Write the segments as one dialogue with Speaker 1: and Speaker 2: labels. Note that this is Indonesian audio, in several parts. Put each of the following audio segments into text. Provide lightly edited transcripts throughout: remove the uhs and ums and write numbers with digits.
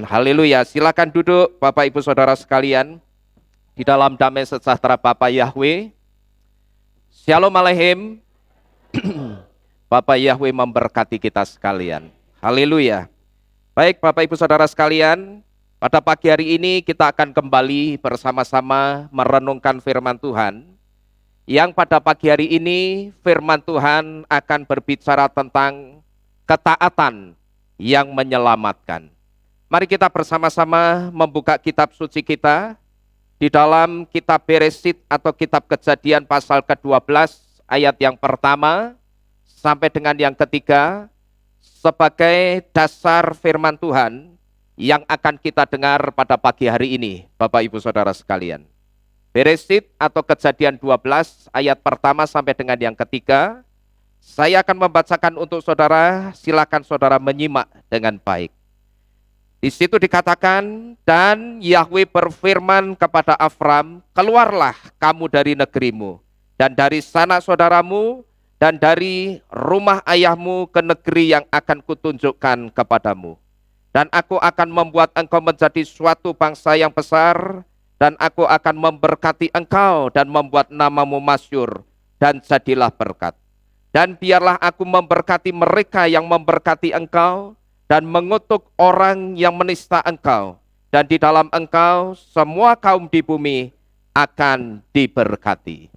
Speaker 1: Haleluya, silakan duduk Bapak Ibu Saudara sekalian di dalam damai sejahtera Bapa Yahweh. Shalom Aleichem. Bapa Yahweh memberkati kita sekalian. Haleluya. Baik Bapak Ibu Saudara sekalian, pada pagi hari ini kita akan kembali bersama-sama merenungkan firman Tuhan. Yang pada pagi hari ini firman Tuhan akan berbicara tentang ketaatan yang menyelamatkan. Mari kita bersama-sama membuka kitab suci kita di dalam kitab Beresit atau kitab Kejadian pasal ke-12 ayat yang pertama sampai dengan yang ketiga sebagai dasar firman Tuhan yang akan kita dengar pada pagi hari ini, Bapak Ibu Saudara sekalian. Beresit atau Kejadian 12 ayat pertama sampai dengan yang ketiga, saya akan membacakan untuk saudara, silakan saudara menyimak dengan baik. Di situ dikatakan, dan Yahweh berfirman kepada Abram, keluarlah kamu dari negerimu, dan dari sanak saudaramu, dan dari rumah ayahmu ke negeri yang akan kutunjukkan kepadamu. Dan aku akan membuat engkau menjadi suatu bangsa yang besar, dan aku akan memberkati engkau dan membuat namamu masyhur, dan jadilah berkat. Dan biarlah aku memberkati mereka yang memberkati engkau, dan mengutuk orang yang menista engkau, dan di dalam engkau semua kaum di bumi akan diberkati.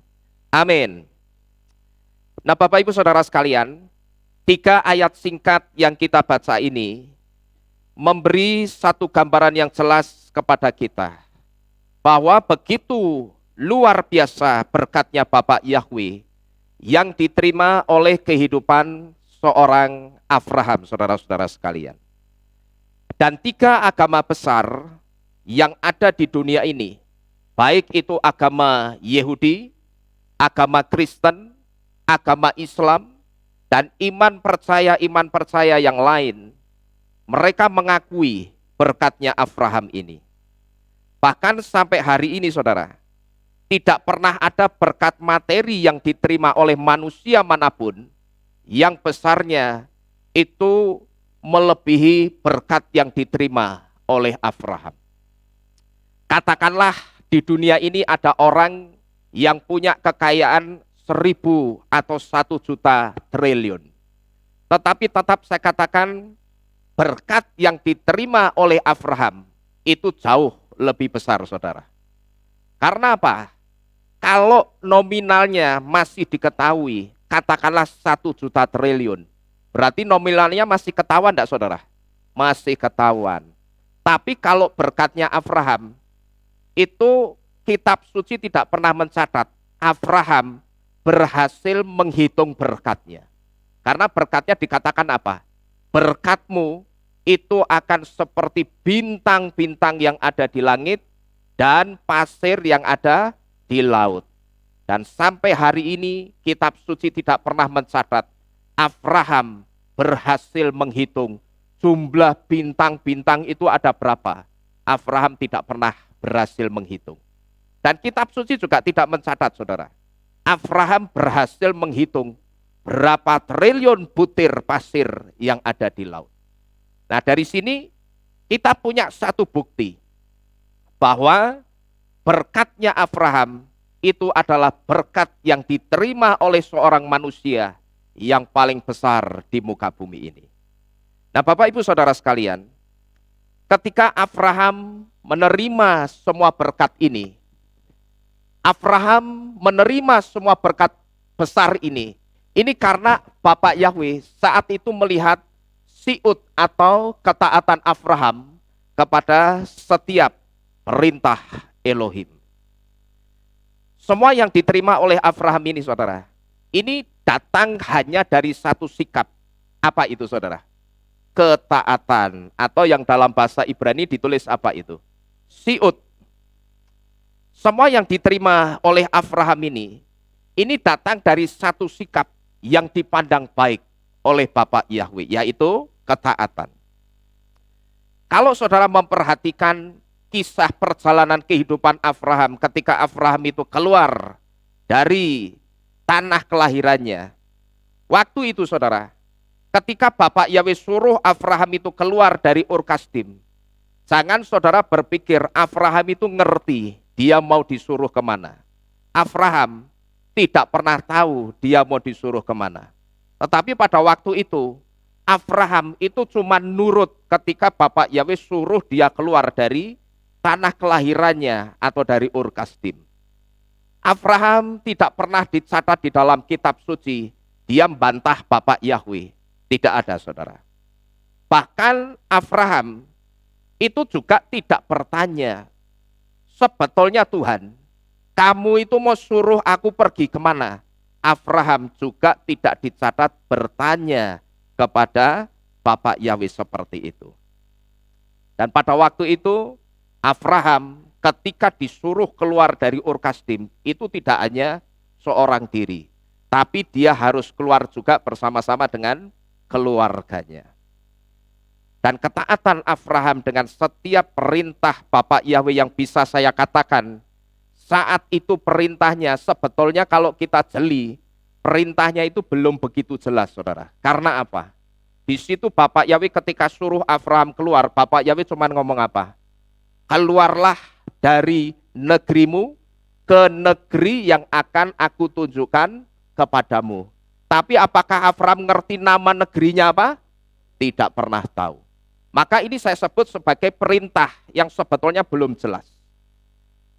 Speaker 1: Amin. Nah Bapak Ibu Saudara sekalian, 3 ayat singkat yang kita baca ini memberi satu gambaran yang jelas kepada kita, bahwa begitu luar biasa berkatnya Bapak Yahweh yang diterima oleh kehidupan seorang Abraham, saudara-saudara sekalian. Dan 3 agama besar yang ada di dunia ini, baik itu agama Yahudi, agama Kristen, agama Islam, dan iman percaya yang lain, mereka mengakui berkatnya Abraham ini. Bahkan sampai hari ini saudara, tidak pernah ada berkat materi yang diterima oleh manusia manapun yang besarnya itu melebihi berkat yang diterima oleh Abraham. Katakanlah di dunia ini ada orang yang punya kekayaan 1000 atau 1 juta triliun. Tetapi tetap saya katakan berkat yang diterima oleh Abraham itu jauh lebih besar saudara. Karena apa? Kalau nominalnya masih diketahui, katakanlah 1 juta triliun. Berarti nominalnya masih ketahuan enggak saudara? Masih ketahuan. Tapi kalau berkatnya Abraham, itu kitab suci tidak pernah mencatat Abraham berhasil menghitung berkatnya. Karena berkatnya dikatakan apa? Berkatmu itu akan seperti bintang-bintang yang ada di langit dan pasir yang ada di laut. Dan sampai hari ini kitab suci tidak pernah mencatat Abraham berhasil menghitung jumlah bintang-bintang itu ada berapa. Abraham tidak pernah berhasil menghitung. Dan kitab suci juga tidak mencatat saudara. Abraham berhasil menghitung berapa triliun butir pasir yang ada di laut. Nah dari sini kita punya satu bukti bahwa berkatnya Abraham itu adalah berkat yang diterima oleh seorang manusia yang paling besar di muka bumi ini. Nah Bapak Ibu Saudara sekalian, ketika Abraham menerima semua berkat ini, Abraham menerima semua berkat besar ini karena Bapak Yahweh saat itu melihat siut atau ketaatan Abraham kepada setiap perintah Elohim. Semua yang diterima oleh Abraham ini saudara, ini datang hanya dari satu sikap. Apa itu saudara? Ketaatan, atau yang dalam bahasa Ibrani ditulis apa itu? Siut. Semua yang diterima oleh Abraham ini datang dari satu sikap yang dipandang baik oleh Bapak Yahweh, yaitu ketaatan. Kalau saudara memperhatikan kisah perjalanan kehidupan Abraham ketika Abraham itu keluar dari tanah kelahirannya. Waktu itu saudara, ketika Bapak Yahweh suruh Abraham itu keluar dari Ur Kasdim, Jangan saudara berpikir Abraham itu ngerti dia mau disuruh kemana. Abraham tidak pernah tahu dia mau disuruh kemana. Tetapi pada waktu itu, Abraham itu cuma nurut ketika Bapak Yahweh suruh dia keluar dari tanah kelahirannya atau dari Ur Kasdim. Abraham tidak pernah dicatat di dalam kitab suci, dia membantah Bapak Yahweh. Tidak ada, saudara. Bahkan Abraham itu juga tidak bertanya, sebetulnya Tuhan, kamu itu mau suruh aku pergi kemana? Abraham juga tidak dicatat bertanya kepada Bapak Yahweh seperti itu. Dan pada waktu itu, Abraham ketika disuruh keluar dari Ur Kasdim, itu tidak hanya seorang diri, tapi dia harus keluar juga bersama-sama dengan keluarganya. Dan ketaatan Abraham dengan setiap perintah Bapak Yahweh yang bisa saya katakan, saat itu perintahnya sebetulnya kalau kita jeli, perintahnya itu belum begitu jelas, saudara. Karena apa? Di situ Bapak Yahweh ketika suruh Abraham keluar, Bapak Yahweh cuma ngomong apa? Keluarlah dari negerimu ke negeri yang akan aku tunjukkan kepadamu. Tapi apakah Abraham ngerti nama negerinya apa? Tidak pernah tahu. Maka ini saya sebut sebagai perintah yang sebetulnya belum jelas.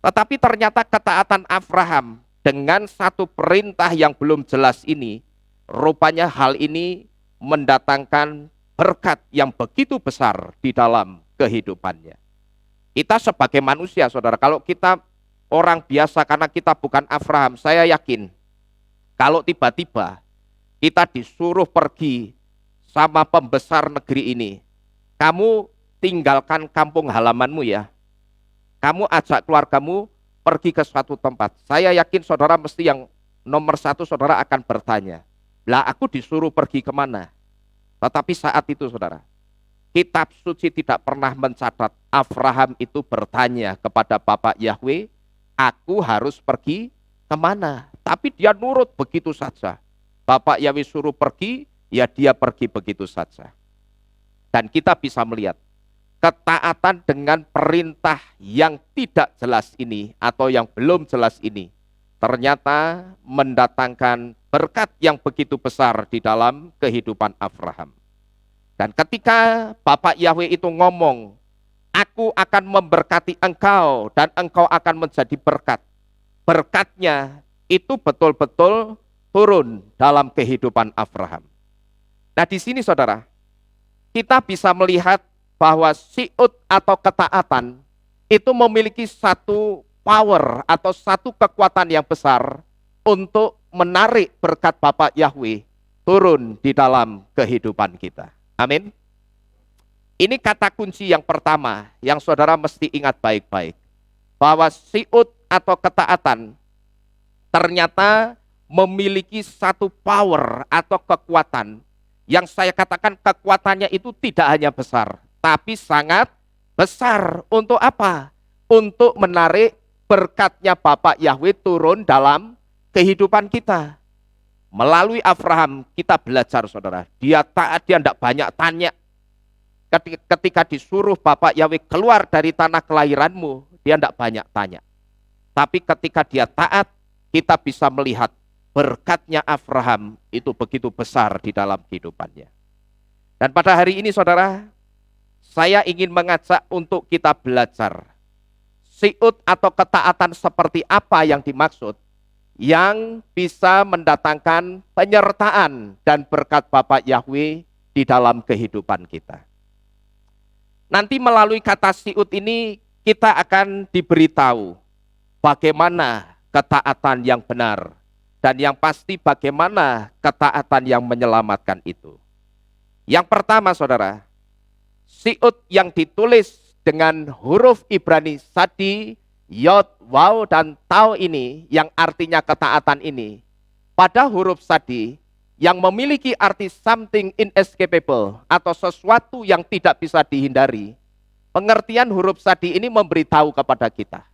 Speaker 1: Tetapi ternyata ketaatan Abraham dengan satu perintah yang belum jelas ini, rupanya hal ini mendatangkan berkat yang begitu besar di dalam kehidupannya. Kita sebagai manusia, saudara, kalau kita orang biasa karena kita bukan Abraham, saya yakin kalau tiba-tiba kita disuruh pergi sama pembesar negeri ini, kamu tinggalkan kampung halamanmu ya, kamu ajak keluargamu pergi ke suatu tempat. Saya yakin saudara mesti yang nomor satu saudara akan bertanya, lah aku disuruh pergi kemana? Tetapi saat itu saudara, kitab suci tidak pernah mencatat Abraham itu bertanya kepada Bapak Yahweh, aku harus pergi kemana? Tapi dia nurut begitu saja. Bapak Yahweh suruh pergi, ya dia pergi begitu saja. Dan kita bisa melihat ketaatan dengan perintah yang tidak jelas ini atau yang belum jelas ini ternyata mendatangkan berkat yang begitu besar di dalam kehidupan Abraham. Dan ketika Bapak Yahweh itu ngomong, aku akan memberkati engkau dan engkau akan menjadi berkat. Berkatnya itu betul-betul turun dalam kehidupan Abraham. Nah di sini saudara, kita bisa melihat bahwa siut atau ketaatan itu memiliki satu power atau satu kekuatan yang besar untuk menarik berkat Bapak Yahweh turun di dalam kehidupan kita. Amin. Ini kata kunci yang pertama yang saudara mesti ingat baik-baik. Bahwa siut atau ketaatan ternyata memiliki satu power atau kekuatan yang saya katakan kekuatannya itu tidak hanya besar, tapi sangat besar. Untuk apa? Untuk menarik berkatnya Bapak Yahweh turun dalam kehidupan kita. Melalui Abraham kita belajar saudara, dia taat, dia tidak banyak tanya. Ketika disuruh Bapak Yahweh keluar dari tanah kelahiranmu, dia tidak banyak tanya. Tapi ketika dia taat, kita bisa melihat berkatnya Abraham itu begitu besar di dalam kehidupannya. Dan pada hari ini saudara, saya ingin mengajak untuk kita belajar siut atau ketaatan seperti apa yang dimaksud, yang bisa mendatangkan penyertaan dan berkat Bapak Yahweh di dalam kehidupan kita. Nanti melalui kata siut ini kita akan diberitahu bagaimana ketaatan yang benar. Dan yang pasti bagaimana ketaatan yang menyelamatkan itu. Yang pertama saudara, siut yang ditulis dengan huruf Ibrani Sadi, Yod, Waw, dan Tau ini, yang artinya ketaatan ini, pada huruf Sadi, yang memiliki arti something inescapable, atau sesuatu yang tidak bisa dihindari, pengertian huruf Sadi ini memberitahu kepada kita,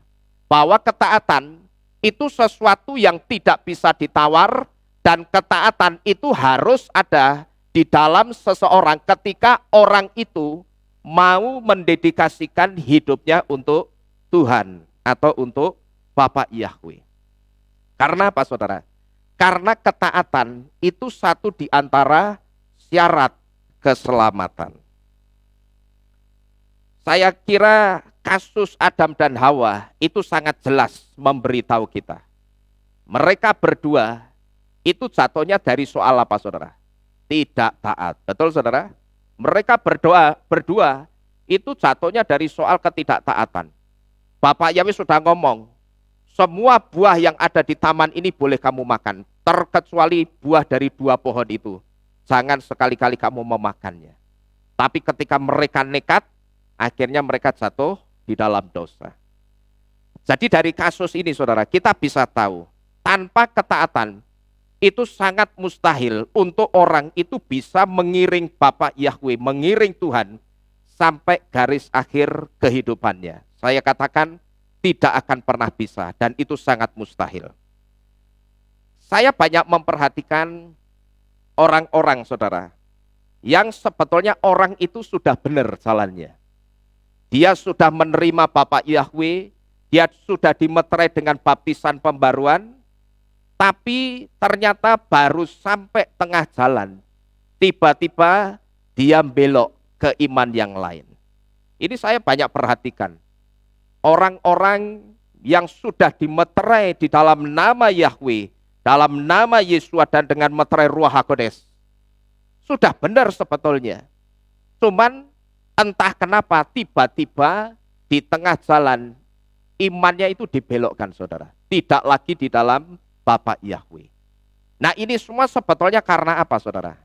Speaker 1: bahwa ketaatan itu sesuatu yang tidak bisa ditawar, dan ketaatan itu harus ada di dalam seseorang ketika orang itu mau mendedikasikan hidupnya untuk Tuhan atau untuk Bapak Yahweh. Karena apa saudara? Karena ketaatan itu satu di antara syarat keselamatan. Saya kira kasus Adam dan Hawa itu sangat jelas memberitahu kita. Mereka berdua itu jatuhnya dari soal apa saudara? Tidak taat. Betul saudara? Mereka berdua itu jatuhnya dari soal ketidaktaatan. Bapak Yahweh sudah ngomong, semua buah yang ada di taman ini boleh kamu makan, terkecuali buah dari 2 pohon itu. Jangan sekali-kali kamu memakannya. Tapi ketika mereka nekat, akhirnya mereka jatuh di dalam dosa. Jadi dari kasus ini saudara, kita bisa tahu, tanpa ketaatan, itu sangat mustahil untuk orang itu bisa mengiring Bapak Yahweh, mengiring Tuhan, sampai garis akhir kehidupannya. Saya katakan, tidak akan pernah bisa, dan itu sangat mustahil. Saya banyak memperhatikan orang-orang saudara, yang sebetulnya orang itu sudah benar jalannya. Dia sudah menerima Bapak Yahweh, dia sudah dimeterai dengan baptisan pembaruan, tapi ternyata baru sampai tengah jalan, tiba-tiba dia belok ke iman yang lain. Ini saya banyak perhatikan. Orang-orang yang sudah dimeterai di dalam nama Yahweh, dalam nama Yesua dan dengan meterai Ruach HaKodes, sudah benar sebetulnya. Cuman entah kenapa tiba-tiba di tengah jalan imannya itu dibelokkan saudara. Tidak lagi di dalam Bapak Yahweh. Nah ini semua sebetulnya karena apa saudara?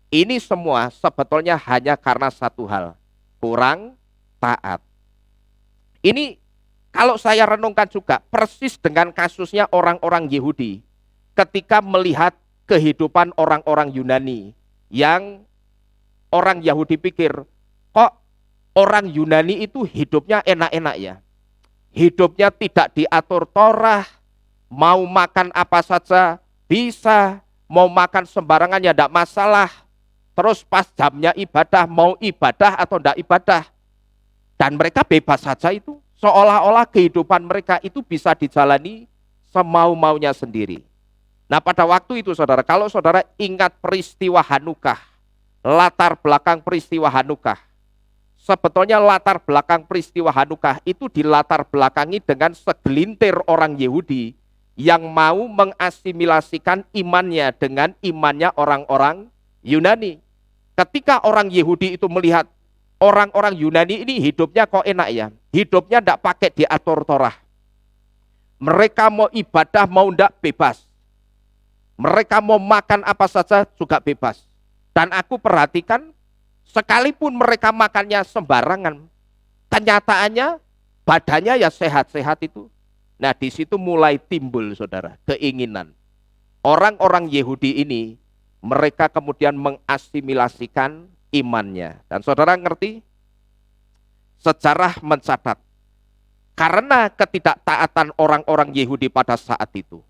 Speaker 1: Ini semua sebetulnya hanya karena satu hal, kurang taat. Ini kalau saya renungkan juga persis dengan kasusnya orang-orang Yahudi ketika melihat kehidupan orang-orang Yunani, yang orang Yahudi pikir, kok orang Yunani itu hidupnya enak-enak ya, hidupnya tidak diatur Torah, mau makan apa saja bisa, mau makan sembarangan ya tidak masalah. Terus pas jamnya ibadah, mau ibadah atau tidak ibadah, dan mereka bebas saja itu. Seolah-olah kehidupan mereka itu bisa dijalani semau-maunya sendiri. Nah pada waktu itu saudara, kalau saudara ingat peristiwa Hanukah, latar belakang peristiwa Hanukah, sebetulnya latar belakang peristiwa Hanukah itu dilatar belakangi dengan segelintir orang Yahudi yang mau mengasimilasikan imannya dengan imannya orang-orang Yunani. Ketika orang Yahudi itu melihat orang-orang Yunani ini hidupnya kok enak ya, hidupnya tidak pakai diatur Torah. Mereka mau ibadah mau tidak bebas. Mereka mau makan apa saja juga bebas. Dan aku perhatikan, sekalipun mereka makannya sembarangan, kenyataannya badannya ya sehat-sehat itu. Nah di situ mulai timbul saudara, keinginan. Orang-orang Yahudi ini, mereka kemudian mengasimilasikan imannya. Dan saudara ngerti, sejarah mencatat, karena ketidaktaatan orang-orang Yahudi pada saat itu,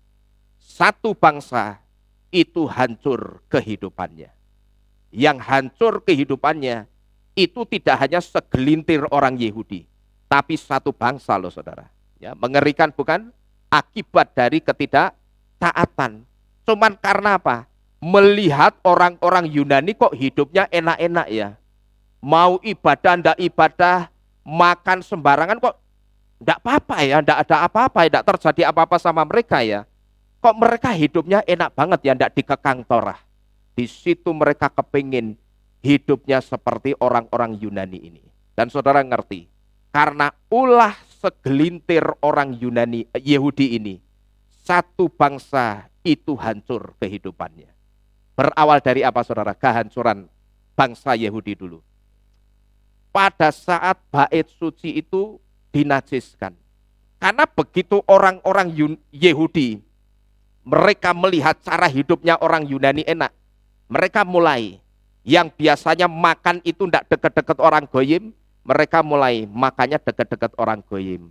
Speaker 1: satu bangsa itu hancur kehidupannya. Yang hancur kehidupannya itu tidak hanya segelintir orang Yahudi, tapi satu bangsa loh saudara. Ya, mengerikan bukan? Akibat dari ketidaktaatan. Cuman karena apa? Melihat orang-orang Yunani kok hidupnya enak-enak ya. Mau ibadah, ndak ibadah, makan sembarangan kok ndak apa-apa ya, ndak ada apa-apa ya, ndak terjadi apa-apa sama mereka ya. Kok mereka hidupnya enak banget ya, ndak dikekang Torah. Di situ mereka kepingin hidupnya seperti orang-orang Yunani ini. Dan saudara ngerti, karena ulah segelintir orang Yunani, Yahudi ini, satu bangsa itu hancur kehidupannya. Berawal dari apa saudara? Kehancuran bangsa Yahudi dulu. Pada saat bait suci itu dinajiskan. Karena begitu orang-orang Yahudi, mereka melihat cara hidupnya orang Yunani enak, mereka mulai, yang biasanya makan itu tidak dekat-dekat orang goyim, mereka mulai makannya dekat-dekat orang goyim.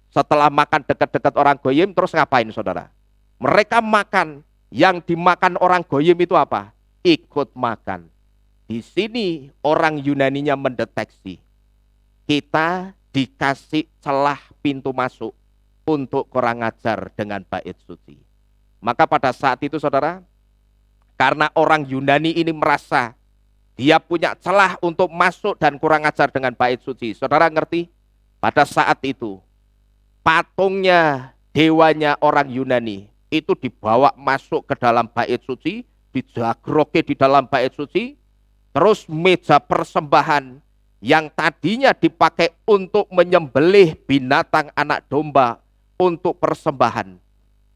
Speaker 1: Setelah makan dekat-dekat orang goyim, terus ngapain saudara? Mereka makan, yang dimakan orang goyim itu apa? Ikut makan. di sini orang Yunaninya mendeteksi kita dikasih celah pintu masuk untuk kurang ajar dengan bait suci. Maka pada saat itu saudara, karena orang Yunani ini merasa dia punya celah untuk masuk dan kurang ajar dengan bait suci. Saudara ngerti? Pada saat itu patungnya, dewanya orang Yunani itu dibawa masuk ke dalam bait suci, dijagroke di dalam bait suci, terus meja persembahan yang tadinya dipakai untuk menyembelih binatang anak domba untuk persembahan,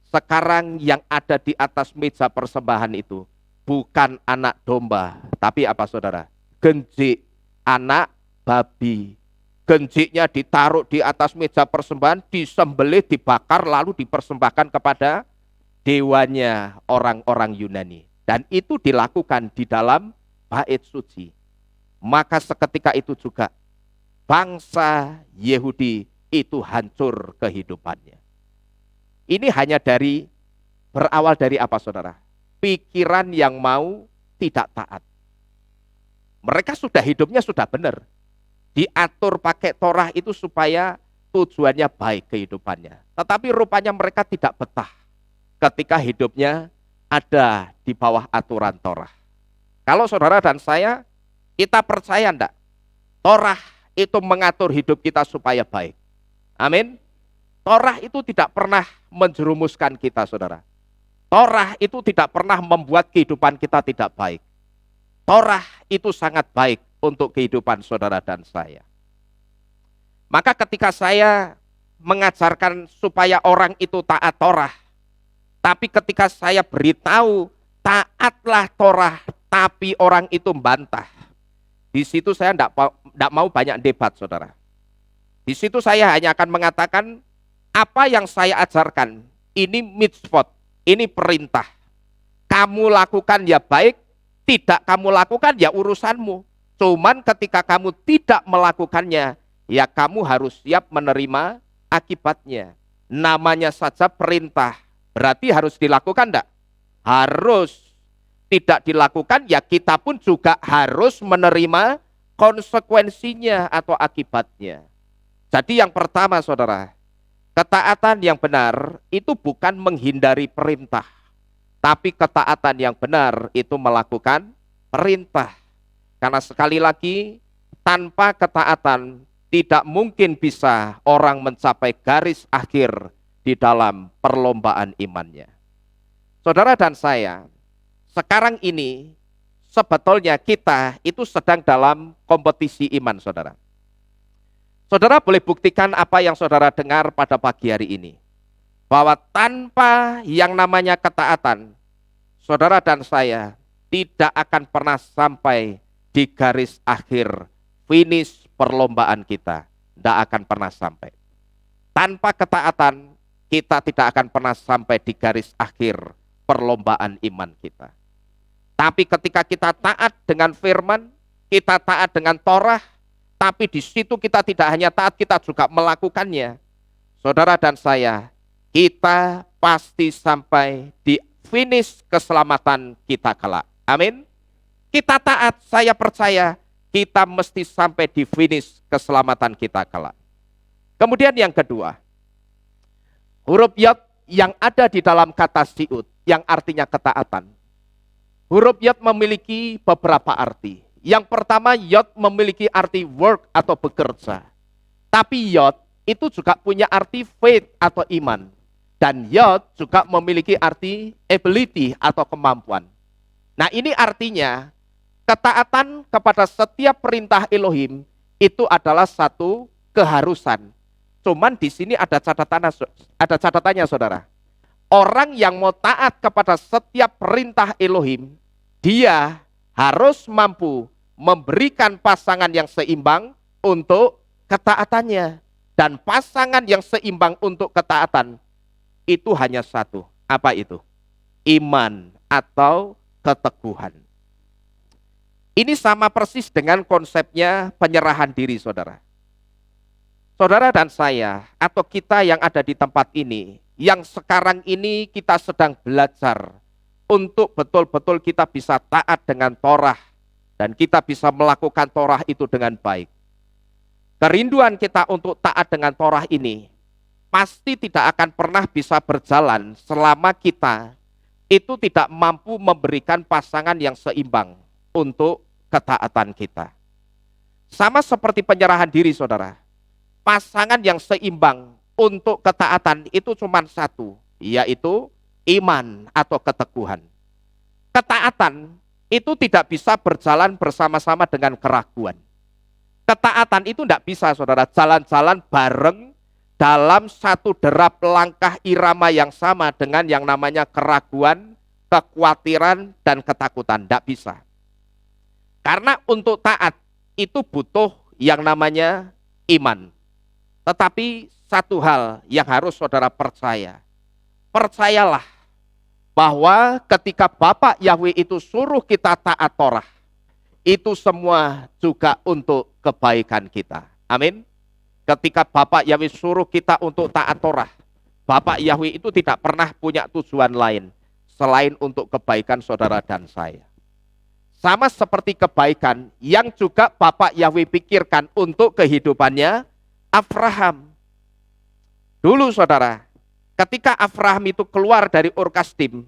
Speaker 1: sekarang yang ada di atas meja persembahan itu bukan anak domba, tapi apa saudara? Genjik anak babi. Genjiknya ditaruh di atas meja persembahan, disembelih, dibakar, lalu dipersembahkan kepada dewanya orang-orang Yunani. Dan itu dilakukan di dalam bait suci. Maka seketika itu juga bangsa Yahudi itu hancur kehidupannya. Ini hanya berawal dari apa saudara? Pikiran yang mau tidak taat. Mereka sudah hidupnya sudah benar. Diatur pakai Torah itu supaya tujuannya baik kehidupannya. Tetapi rupanya mereka tidak betah ketika hidupnya ada di bawah aturan Torah. Kalau saudara dan saya, kita percaya enggak? Torah itu mengatur hidup kita supaya baik. Amin. Torah itu tidak pernah menjerumuskan kita saudara. Torah itu tidak pernah membuat kehidupan kita tidak baik. Torah itu sangat baik untuk kehidupan saudara dan saya. Maka ketika saya mengajarkan supaya orang itu taat Torah, tapi ketika saya beritahu taatlah Torah, tapi orang itu membantah, di situ saya tidak mau banyak debat saudara. Di situ saya hanya akan mengatakan apa yang saya ajarkan ini mitzvot, ini perintah. Kamu lakukan ya baik, tidak kamu lakukan ya urusanmu. Cuman ketika kamu tidak melakukannya, ya kamu harus siap menerima akibatnya. Namanya saja perintah, berarti harus dilakukan enggak? Harus. Tidak dilakukan, ya kita pun juga harus menerima konsekuensinya atau akibatnya. Jadi yang pertama saudara, ketaatan yang benar itu bukan menghindari perintah. Tapi ketaatan yang benar itu melakukan perintah. Karena sekali lagi, tanpa ketaatan tidak mungkin bisa orang mencapai garis akhir di dalam perlombaan imannya. Saudara dan saya, sekarang ini sebetulnya kita itu sedang dalam kompetisi iman saudara. Saudara boleh buktikan apa yang saudara dengar pada pagi hari ini. Bahwa tanpa yang namanya ketaatan, saudara dan saya tidak akan pernah sampai di garis akhir finish perlombaan kita. Tidak akan pernah sampai. Tanpa ketaatan, kita tidak akan pernah sampai di garis akhir perlombaan iman kita. Tapi ketika kita taat dengan firman, kita taat dengan Torah, tapi di situ kita tidak hanya taat, kita juga melakukannya. Saudara dan saya, kita pasti sampai di finish keselamatan kita kelak. Amin. Kita taat, saya percaya kita mesti sampai di finish keselamatan kita kelak. Kemudian yang kedua, huruf yod yang ada di dalam kata siut, yang artinya ketaatan. Huruf yod memiliki beberapa arti. Yang pertama, yod memiliki arti work atau bekerja. Tapi yod itu juga punya arti faith atau iman. Dan yod juga memiliki arti ability atau kemampuan. Nah ini artinya ketaatan kepada setiap perintah Elohim itu adalah satu keharusan. Cuman di sini ada catatannya saudara. Orang yang mau taat kepada setiap perintah Elohim, dia harus mampu memberikan pasangan yang seimbang untuk ketaatannya. Dan pasangan yang seimbang untuk ketaatan itu hanya satu. Apa itu? Iman atau keteguhan. Ini sama persis dengan konsepnya penyerahan diri saudara. Saudara dan saya atau kita yang ada di tempat ini, yang sekarang ini kita sedang belajar untuk betul-betul kita bisa taat dengan Torah, dan kita bisa melakukan Torah itu dengan baik. Kerinduan kita untuk taat dengan Torah ini pasti tidak akan pernah bisa berjalan selama kita itu tidak mampu memberikan pasangan yang seimbang untuk ketaatan kita. Sama seperti penyerahan diri, saudara. Pasangan yang seimbang untuk ketaatan itu cuma satu, yaitu iman atau keteguhan. Ketaatan itu tidak bisa berjalan bersama-sama dengan keraguan. Ketaatan itu tidak bisa, saudara, jalan-jalan bareng dalam satu derap langkah irama yang sama dengan yang namanya keraguan, kekhawatiran, dan ketakutan. Tidak bisa. Karena untuk taat itu butuh yang namanya iman. Tetapi satu hal yang harus saudara percaya. Percayalah bahwa ketika Bapak Yahweh itu suruh kita taat Torah, itu semua juga untuk kebaikan kita. Amin. Ketika Bapak Yahweh suruh kita untuk taat Torah, Bapak Yahweh itu tidak pernah punya tujuan lain selain untuk kebaikan saudara dan saya. Sama seperti kebaikan yang juga Bapak Yahweh pikirkan untuk kehidupannya Abraham. Dulu saudara, ketika Abraham itu keluar dari Ur Kasdim,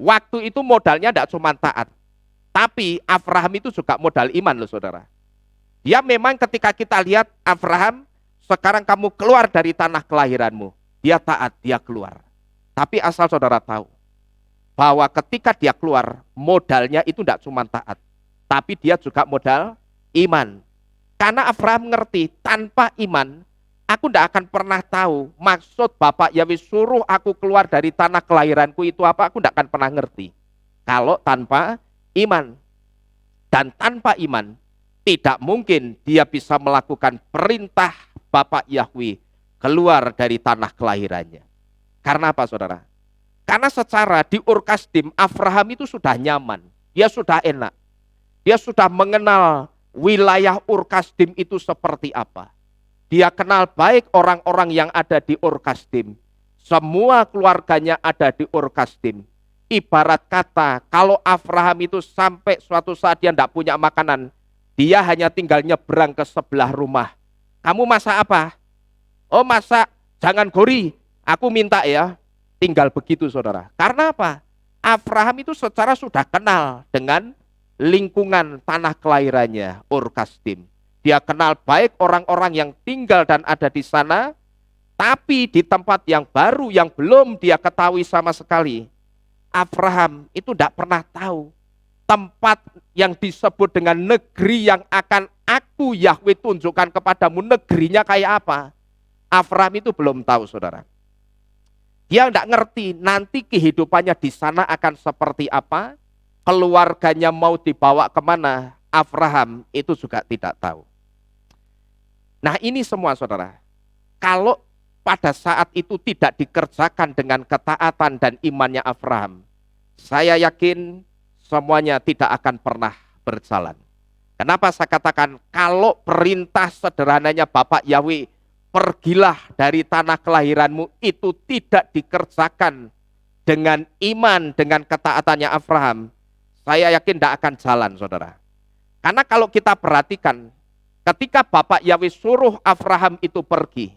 Speaker 1: waktu itu modalnya tidak cuma taat, tapi Abraham itu juga modal iman loh saudara. Dia memang ketika kita lihat Abraham, sekarang kamu keluar dari tanah kelahiranmu, dia taat, dia keluar. Tapi asal saudara tahu, bahwa ketika dia keluar, modalnya itu tidak cuma taat, tapi dia juga modal iman. Karena Abraham ngerti, tanpa iman, aku tidak akan pernah tahu maksud Bapak Yahweh suruh aku keluar dari tanah kelahiranku itu apa, aku tidak akan pernah ngerti. Kalau tanpa iman. Dan tanpa iman, tidak mungkin dia bisa melakukan perintah Bapak Yahweh keluar dari tanah kelahirannya. Karena apa saudara? Karena secara di Ur Kasdim, Abraham itu sudah nyaman. Dia sudah enak. Dia sudah mengenal wilayah Ur Kasdim itu seperti apa. Dia kenal baik orang-orang yang ada di Ur Kasdim. Semua keluarganya ada di Ur Kasdim. Ibarat kata, kalau Abraham itu sampai suatu saat dia tidak punya makanan, dia hanya tinggal nyebrang ke sebelah rumah. Kamu masak apa? Oh masak, jangan gori, aku minta ya. Tinggal begitu saudara. Karena apa? Abraham itu secara sudah kenal dengan lingkungan tanah kelahirannya, Ur Kasdim. Dia kenal baik orang-orang yang tinggal dan ada di sana, tapi di tempat yang baru yang belum dia ketahui sama sekali. Abraham itu tidak pernah tahu tempat yang disebut dengan negeri yang akan aku Yahweh tunjukkan kepadamu, negerinya kayak apa. Abraham itu belum tahu saudara. Dia tidak ngerti nanti kehidupannya di sana akan seperti apa, keluarganya mau dibawa kemana, Abraham itu juga tidak tahu. Nah ini semua saudara, kalau pada saat itu tidak dikerjakan dengan ketaatan dan imannya Abraham, saya yakin semuanya tidak akan pernah berjalan. Kenapa saya katakan kalau perintah sederhananya Bapak Yahweh, pergilah dari tanah kelahiranmu, itu tidak dikerjakan dengan iman, dengan ketaatannya Abraham, saya yakin tidak akan jalan saudara. Karena kalau kita perhatikan, ketika Bapak Yahweh suruh Abraham itu pergi,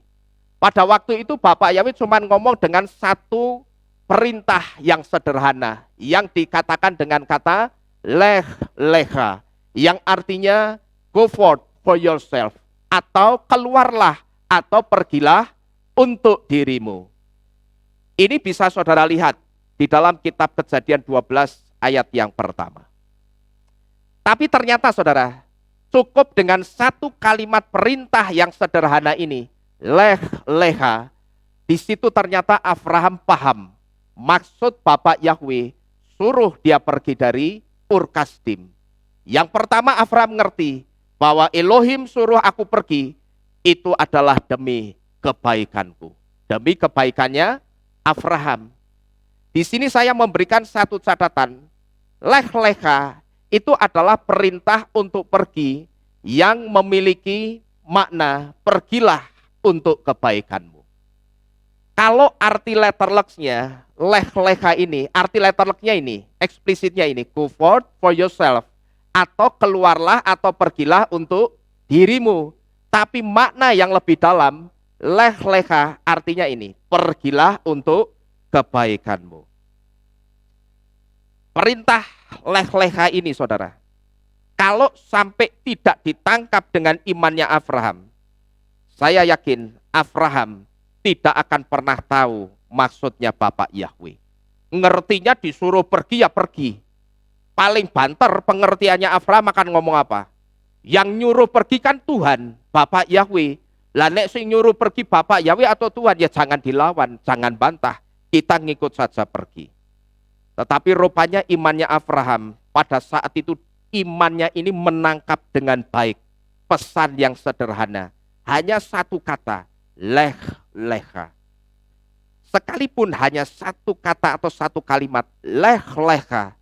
Speaker 1: pada waktu itu Bapak Yahweh cuma ngomong dengan satu perintah yang sederhana, yang dikatakan dengan kata lech lecha, yang artinya go forth for yourself, atau keluarlah, atau pergilah untuk dirimu. Ini bisa saudara lihat di dalam kitab Kejadian 12 ayat yang pertama. Tapi ternyata saudara, cukup dengan satu kalimat perintah yang sederhana ini, lech lecha, di situ ternyata Abraham paham maksud Bapak Yahweh suruh dia pergi dari Ur Kasdim. Yang pertama Abraham ngerti bahwa Elohim suruh aku pergi, itu adalah demi kebaikanku, demi kebaikannya Abraham. Di sini saya memberikan satu catatan, lech lecha itu adalah perintah untuk pergi yang memiliki makna pergilah untuk kebaikanmu. Kalau arti letterlexnya, lech lecha ini, arti letterlexnya ini, eksplisitnya ini, go forth for yourself, atau keluarlah atau pergilah untuk dirimu. Tapi makna yang lebih dalam, lech lecha artinya ini, pergilah untuk kebaikanmu. Perintah lech lecha ini saudara, kalau sampai tidak ditangkap dengan imannya Abraham, saya yakin Abraham tidak akan pernah tahu maksudnya Bapak Yahweh. Ngertinya disuruh pergi ya pergi. Paling banter pengertiannya Abraham akan ngomong apa? Yang nyuruh pergi kan Tuhan, Bapak Yahweh. Lah nek sing nyuruh pergi Bapak Yahweh atau Tuhan, ya jangan dilawan, jangan bantah. Kita ngikut saja pergi. Tetapi rupanya imannya Abraham pada saat itu, imannya ini menangkap dengan baik pesan yang sederhana. Hanya satu kata, lech lecha. Sekalipun hanya satu kata atau satu kalimat, lech lecha,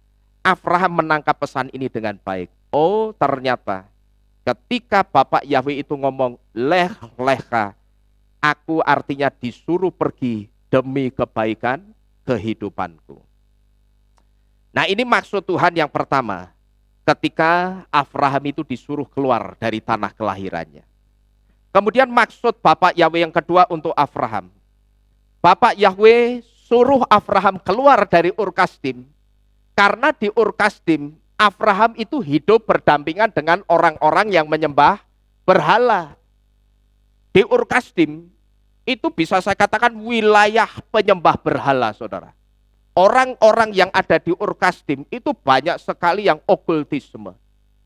Speaker 1: Abraham menangkap pesan ini dengan baik. Oh, ternyata ketika Bapak Yahweh itu ngomong lech lecha, aku artinya disuruh pergi demi kebaikan kehidupanku. Nah, ini maksud Tuhan yang pertama ketika Abraham itu disuruh keluar dari tanah kelahirannya. Kemudian maksud Bapak Yahweh yang kedua untuk Abraham. Bapak Yahweh suruh Abraham keluar dari Ur Kasdim. Karena di Ur Kasdim, Abraham itu hidup berdampingan dengan orang-orang yang menyembah berhala. Di Ur Kasdim, itu bisa saya katakan wilayah penyembah berhala, saudara. Orang-orang yang ada di Ur Kasdim itu banyak sekali yang okultisme.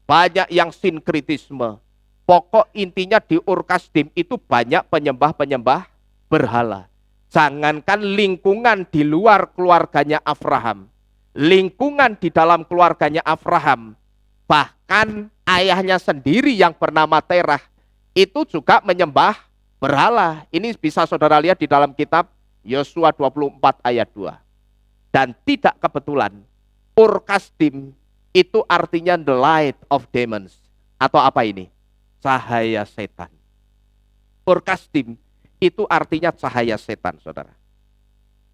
Speaker 1: Banyak yang sinkritisme. Pokok intinya di Ur Kasdim itu banyak penyembah-penyembah berhala. Jangankan lingkungan di luar keluarganya Abraham, lingkungan di dalam keluarganya Abraham, bahkan ayahnya sendiri yang bernama Terah itu juga menyembah berhala. Ini bisa saudara lihat di dalam kitab Yosua 24 ayat 2. Dan tidak kebetulan Ur Kasdim itu artinya the light of demons. Atau apa ini? Cahaya setan. Ur Kasdim itu artinya cahaya setan, saudara.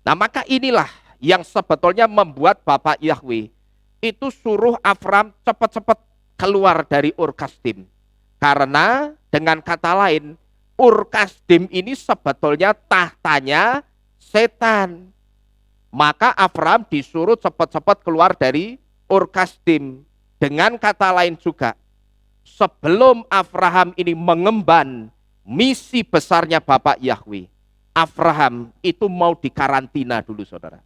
Speaker 1: Nah, maka inilah yang sebetulnya membuat Bapak Yahweh itu suruh Abraham cepat-cepat keluar dari Ur Kasdim. Karena dengan kata lain, Ur Kasdim ini sebetulnya tahtanya setan. Maka Abraham disuruh cepat-cepat keluar dari Ur Kasdim. Dengan kata lain juga, sebelum Abraham ini mengemban misi besarnya Bapak Yahweh, Abraham itu mau dikarantina dulu, saudara.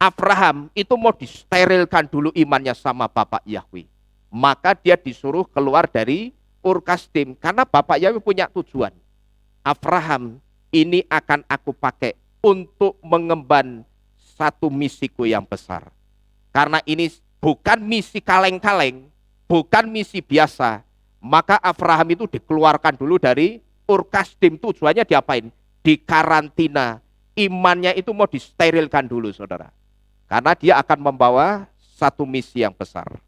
Speaker 1: Abraham itu mau disterilkan dulu imannya sama Bapak Yahweh. Maka dia disuruh keluar dari Ur Kasdim. Karena Bapak Yahweh punya tujuan. Abraham ini akan aku pakai untuk mengemban satu misiku yang besar. Karena ini bukan misi kaleng-kaleng, bukan misi biasa. Maka Abraham itu dikeluarkan dulu dari Ur Kasdim. Tujuannya diapain? Dikarantina. Imannya itu mau disterilkan dulu, saudara. Karena dia akan membawa satu misi yang besar.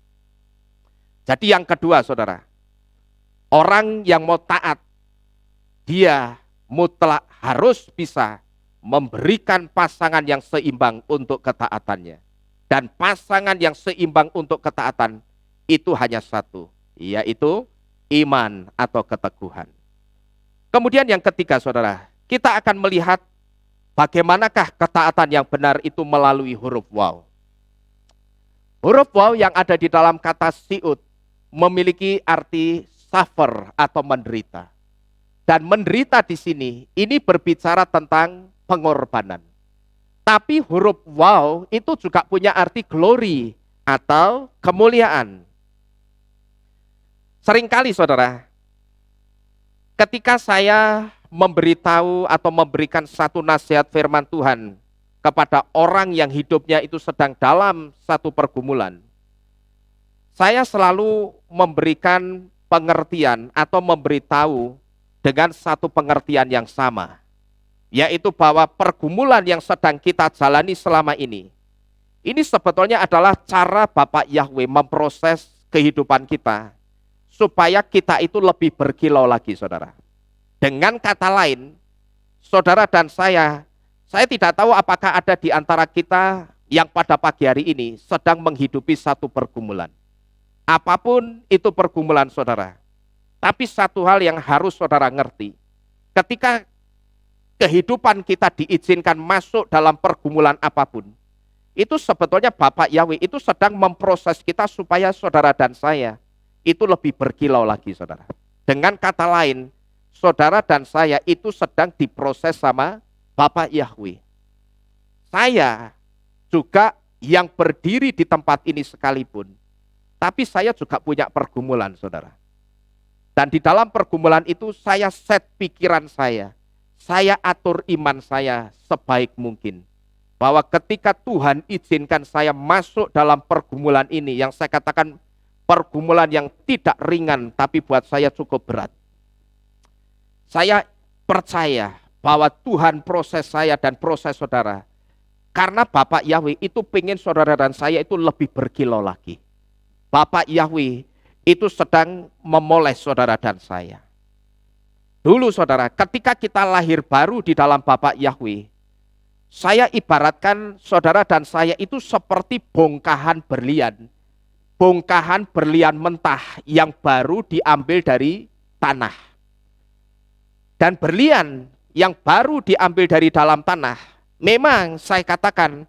Speaker 1: Jadi yang kedua, saudara, orang yang mau taat, dia mutlak harus bisa memberikan pasangan yang seimbang untuk ketaatannya. Dan pasangan yang seimbang untuk ketaatan itu hanya satu, yaitu iman atau keteguhan. Kemudian yang ketiga, saudara, kita akan melihat bagaimanakah ketaatan yang benar itu melalui huruf waw. Huruf waw yang ada di dalam kata siut memiliki arti suffer atau menderita. Dan menderita di sini ini berbicara tentang pengorbanan. Tapi huruf waw itu juga punya arti glory atau kemuliaan. Seringkali, saudara, ketika saya memberitahu atau memberikan satu nasihat firman Tuhan kepada orang yang hidupnya itu sedang dalam satu pergumulan, saya selalu memberikan pengertian atau memberitahu dengan satu pengertian yang sama, yaitu bahwa pergumulan yang sedang kita jalani selama ini sebetulnya adalah cara Bapak Yahweh memproses kehidupan kita supaya kita itu lebih berkilau lagi, saudara. Dengan kata lain, saudara dan saya tidak tahu apakah ada di antara kita yang pada pagi hari ini sedang menghidupi satu pergumulan. Apapun itu pergumulan saudara. Tapi satu hal yang harus saudara ngerti, ketika kehidupan kita diizinkan masuk dalam pergumulan apapun, itu sebetulnya Bapak Yahweh itu sedang memproses kita supaya saudara dan saya itu lebih berkilau lagi saudara. Dengan kata lain, saudara dan saya itu sedang diproses sama Bapak Yahweh. Saya juga yang berdiri di tempat ini sekalipun, tapi saya juga punya pergumulan saudara. Dan di dalam pergumulan itu saya set pikiran saya atur iman saya sebaik mungkin. Bahwa ketika Tuhan izinkan saya masuk dalam pergumulan ini, yang saya katakan pergumulan yang tidak ringan, tapi buat saya cukup berat. Saya percaya bahwa Tuhan proses saya dan proses saudara. Karena Bapak Yahweh itu pengen saudara dan saya itu lebih berkilau lagi. Bapak Yahweh itu sedang memoles saudara dan saya. Dulu saudara, ketika kita lahir baru di dalam Bapak Yahweh, saya ibaratkan saudara dan saya itu seperti bongkahan berlian. Bongkahan berlian mentah yang baru diambil dari tanah. Dan berlian yang baru diambil dari dalam tanah, memang saya katakan,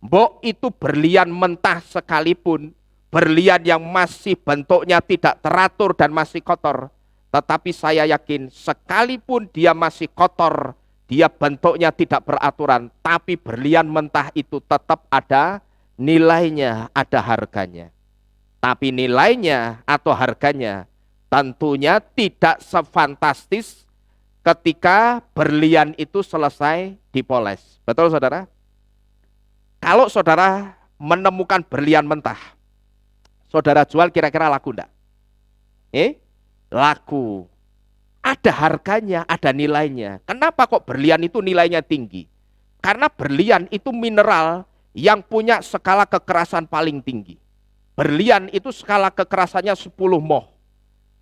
Speaker 1: mbok itu berlian mentah sekalipun, berlian yang masih bentuknya tidak teratur dan masih kotor. Tetapi saya yakin sekalipun dia masih kotor, dia bentuknya tidak beraturan, tapi berlian mentah itu tetap ada nilainya, ada harganya. Tapi nilainya atau harganya tentunya tidak sefantastis ketika berlian itu selesai dipoles. Betul saudara? Kalau saudara menemukan berlian mentah, saudara jual kira-kira laku enggak? Laku. Ada harganya, ada nilainya. Kenapa kok berlian itu nilainya tinggi? Karena berlian itu mineral yang punya skala kekerasan paling tinggi. Berlian itu skala kekerasannya 10 moh.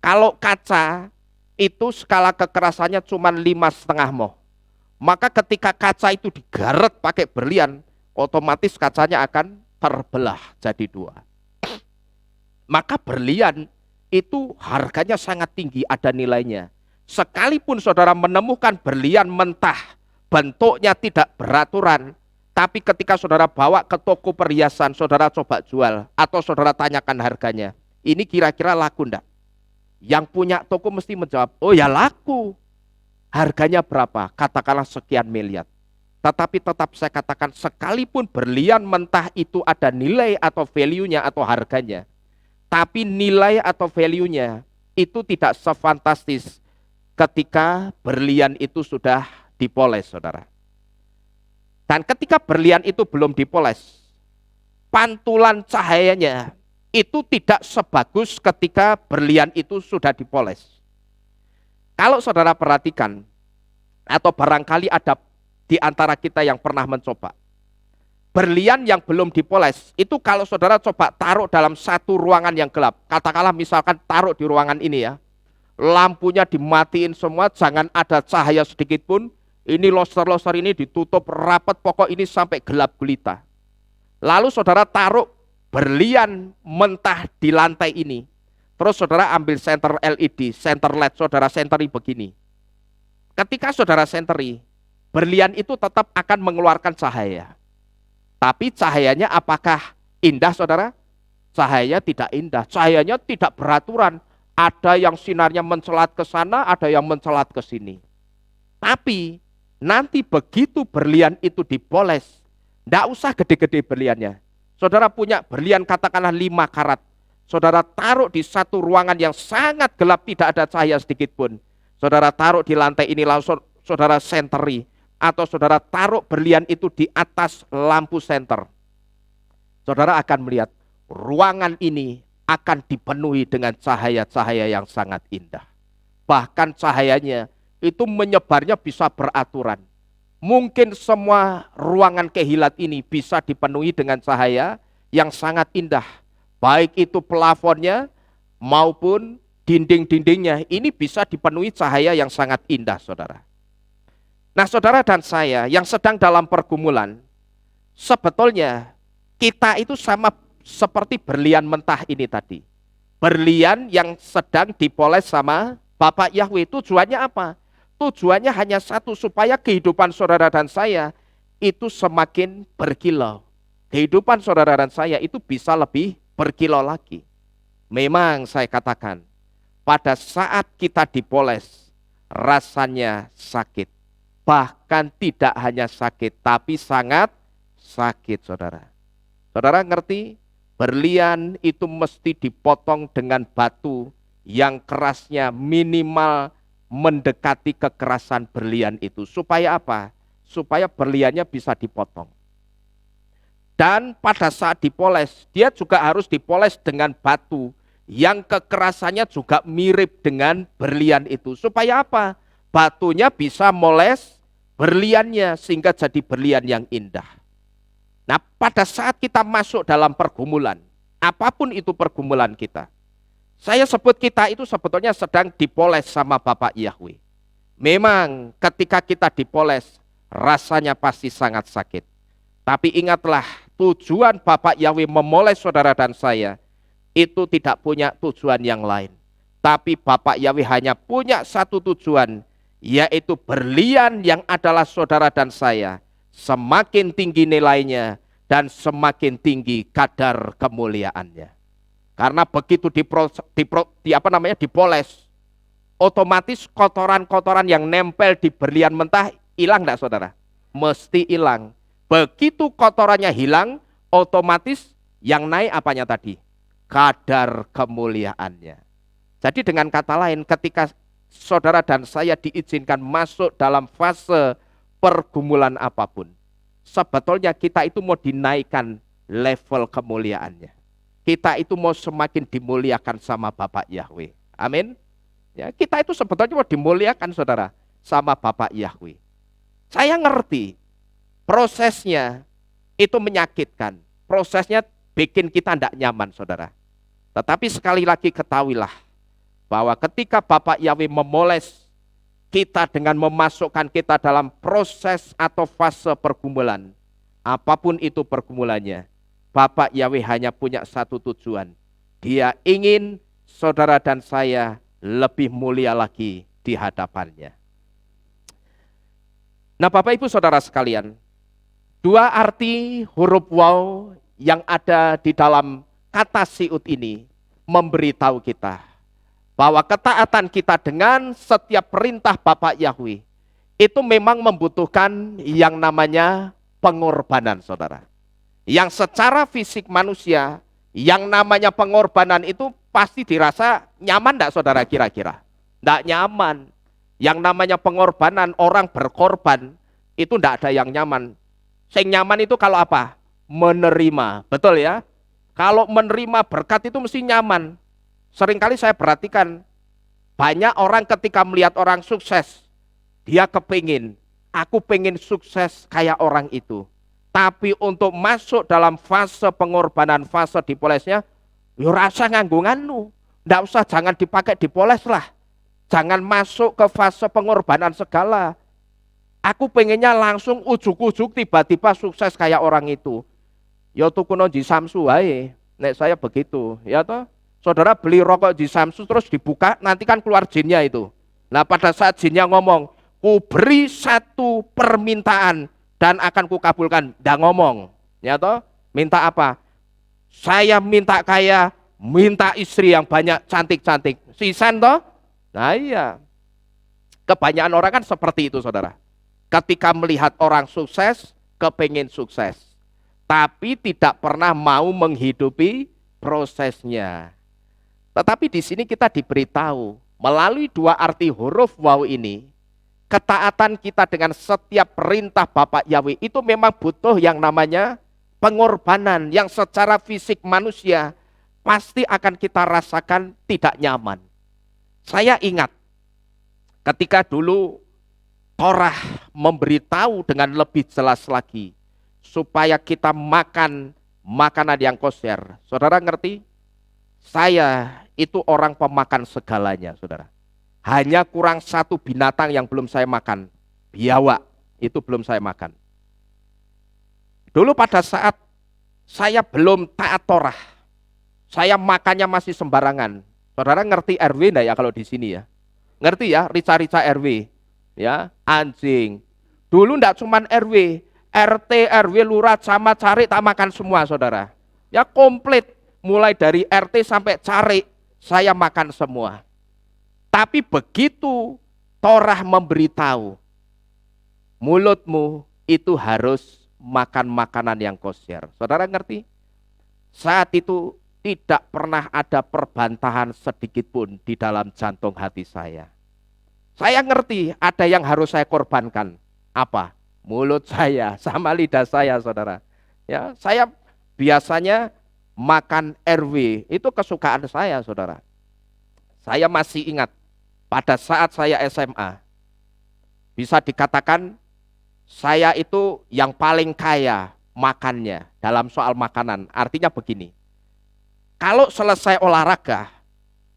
Speaker 1: Kalau kaca itu skala kekerasannya cuma 5,5 moh. Maka ketika kaca itu digaret pakai berlian, otomatis kacanya akan terbelah jadi 2. Maka berlian itu harganya sangat tinggi, ada nilainya. Sekalipun saudara menemukan berlian mentah, bentuknya tidak beraturan, tapi ketika saudara bawa ke toko perhiasan, saudara coba jual, atau saudara tanyakan harganya, ini kira-kira laku enggak? Yang punya toko mesti menjawab, oh ya laku. Harganya berapa? Katakanlah sekian miliar. Tetapi tetap saya katakan, sekalipun berlian mentah itu ada nilai atau value-nya atau harganya, tapi nilai atau value-nya itu tidak sefantastis ketika berlian itu sudah dipoles, saudara. Dan ketika berlian itu belum dipoles, pantulan cahayanya itu tidak sebagus ketika berlian itu sudah dipoles. Kalau saudara perhatikan, atau barangkali ada di antara kita yang pernah mencoba, berlian yang belum dipoles, itu kalau saudara coba taruh dalam satu ruangan yang gelap, katakanlah misalkan taruh di ruangan ini ya, lampunya dimatiin semua, jangan ada cahaya sedikit pun, ini loster-loster ini ditutup rapat, pokok ini sampai gelap gulita. Lalu saudara taruh berlian mentah di lantai ini, terus saudara ambil senter LED, senter LED, saudara senteri begini. Ketika saudara senteri, berlian itu tetap akan mengeluarkan cahaya. Tapi cahayanya apakah indah saudara? Cahayanya tidak indah, cahayanya tidak beraturan. Ada yang sinarnya mencelat ke sana, ada yang mencelat ke sini. Tapi nanti begitu berlian itu dipoles, tidak usah gede-gede berliannya. Saudara punya berlian katakanlah 5 karat. Saudara taruh di satu ruangan yang sangat gelap, tidak ada cahaya sedikit pun. Saudara taruh di lantai ini, langsung saudara senteri. Atau saudara taruh berlian itu di atas lampu senter. Saudara akan melihat ruangan ini akan dipenuhi dengan cahaya-cahaya yang sangat indah. Bahkan cahayanya itu menyebarnya bisa beraturan. Mungkin semua ruangan kehilat ini bisa dipenuhi dengan cahaya yang sangat indah. Baik itu plafonnya maupun dinding-dindingnya, ini bisa dipenuhi cahaya yang sangat indah, saudara. Nah, saudara dan saya yang sedang dalam pergumulan, sebetulnya kita itu sama seperti berlian mentah ini tadi. berlian yang sedang dipoles sama Bapak Yahweh. Tujuannya apa? Tujuannya hanya satu, supaya kehidupan saudara dan saya itu semakin berkilau. Kehidupan saudara dan saya itu bisa lebih berkilau lagi. Memang saya katakan, pada saat kita dipoles, rasanya sakit. Bahkan tidak hanya sakit, tapi sangat sakit, saudara. Saudara ngerti? Berlian itu mesti dipotong dengan batu yang kerasnya minimal mendekati kekerasan berlian itu. Supaya apa? Supaya berliannya bisa dipotong. Dan pada saat dipoles, dia juga harus dipoles dengan batu yang kekerasannya juga mirip dengan berlian itu. Supaya apa? Batunya bisa moles berliannya sehingga jadi berlian yang indah. Nah, pada saat kita masuk dalam pergumulan, apapun itu pergumulan kita, saya sebut kita itu sebetulnya sedang dipoles sama Bapak Yahweh. Memang ketika kita dipoles, rasanya pasti sangat sakit. Tapi ingatlah, tujuan Bapak Yahweh memoles saudara dan saya, itu tidak punya tujuan yang lain. Tapi Bapak Yahweh hanya punya satu tujuan, yaitu berlian yang adalah saudara dan saya, semakin tinggi nilainya dan semakin tinggi kadar kemuliaannya. Karena begitu dipoles, otomatis kotoran-kotoran yang nempel di berlian mentah hilang enggak, saudara? Mesti hilang. Begitu kotorannya hilang, otomatis yang naik apanya tadi? Kadar kemuliaannya. Jadi dengan kata lain, ketika saudara dan saya diizinkan masuk dalam fase pergumulan apapun, sebetulnya kita itu mau dinaikkan level kemuliaannya. Kita itu mau semakin dimuliakan sama Bapak Yahweh. Amin. Ya, kita itu sebetulnya mau dimuliakan, saudara, sama Bapak Yahweh. Saya ngerti prosesnya itu menyakitkan. Prosesnya bikin kita tidak nyaman, saudara. Tetapi sekali lagi ketahuilah bahwa ketika Bapak Yahweh memoles kita dengan memasukkan kita dalam proses atau fase pergumulan, apapun itu pergumulannya, Bapak Yahweh hanya punya satu tujuan. Dia ingin saudara dan saya lebih mulia lagi di hadapannya. Nah, Bapak Ibu Saudara sekalian, dua arti huruf waw yang ada di dalam kata siut ini memberitahu kita bahwa ketaatan kita dengan setiap perintah Bapak Yahweh itu memang membutuhkan yang namanya pengorbanan, saudara. Yang secara fisik manusia, yang namanya pengorbanan itu pasti dirasa nyaman enggak, saudara, kira-kira? Enggak nyaman. Yang namanya pengorbanan, orang berkorban, itu enggak ada yang nyaman. Yang nyaman itu kalau apa? Menerima, betul ya? Kalau menerima berkat itu mesti nyaman. Seringkali saya perhatikan, banyak orang ketika melihat orang sukses, dia kepingin, aku pengen sukses kayak orang itu. Tapi untuk masuk dalam fase pengorbanan, fase dipolesnya, yo rasa nganggunganmu. Nggak usah, jangan dipakai dipoles lah. Jangan masuk ke fase pengorbanan segala. Aku pengennya langsung ujuk-ujuk tiba-tiba sukses kayak orang itu. Ya tukuno di Samsu wae. Nek saya begitu, ya toh. Saudara beli rokok di Samsu terus dibuka, nanti kan keluar jinnya itu. Nah, pada saat jinnya ngomong, ku beri satu permintaan dan akan kukabulkan. Nggak ngomong, ya toh. Minta apa? Saya minta kaya, minta istri yang banyak, cantik-cantik. Sisan toh? Nah iya. Kebanyakan orang kan seperti itu, saudara. Ketika melihat orang sukses, kepengen sukses. Tapi tidak pernah mau menghidupi prosesnya. Tetapi di sini kita diberitahu melalui dua arti huruf waw ini, ketaatan kita dengan setiap perintah Bapak Yahweh itu memang butuh yang namanya pengorbanan yang secara fisik manusia pasti akan kita rasakan tidak nyaman. Saya ingat ketika dulu Torah memberitahu dengan lebih jelas lagi supaya kita makan makanan yang kosher. Saudara ngerti? Saya itu orang pemakan segalanya, saudara. Hanya kurang satu binatang yang belum saya makan. Biawak, itu belum saya makan. Dulu pada saat saya belum taat Torah, Saya makannya masih sembarangan. Saudara ngerti RW enggak ya kalau di sini ya? Ngerti ya, rica-rica RW. Ya, anjing. Dulu enggak cuman RW, RT, RW, lurah, camat, cari tak makan semua, saudara. Ya komplit, mulai dari RT sampai cari, saya makan semua. Tapi begitu Torah memberitahu, mulutmu itu harus makan makanan yang kosher. Saudara ngerti? Saat itu tidak pernah ada perbantahan sedikit pun di dalam jantung hati saya. Saya ngerti ada yang harus saya korbankan. Apa? Mulut saya sama lidah saya, saudara. Ya, saya biasanya makan RW, itu kesukaan saya, saudara. Saya masih ingat pada saat saya SMA, bisa dikatakan saya itu yang paling kaya makannya dalam soal makanan. Artinya begini, kalau selesai olahraga,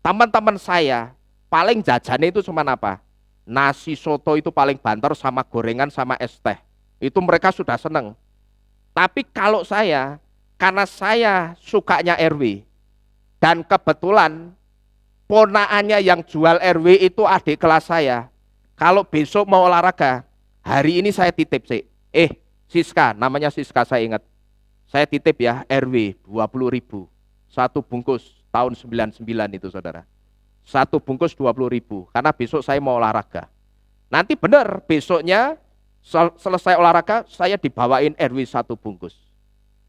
Speaker 1: teman-teman saya paling jajannya itu cuma apa? Nasi soto itu paling banter sama gorengan sama es teh. Itu mereka sudah seneng. Tapi kalau saya, karena saya sukanya RW, dan kebetulan ponaannya yang jual RW itu adik kelas saya. Kalau besok mau olahraga, hari ini saya titip sih. Siska, namanya Siska saya ingat. Saya titip ya RW 20.000. Satu bungkus tahun 99 itu, saudara. Satu bungkus 20.000. Karena besok saya mau olahraga. Nanti benar besoknya selesai olahraga saya dibawain RW satu bungkus.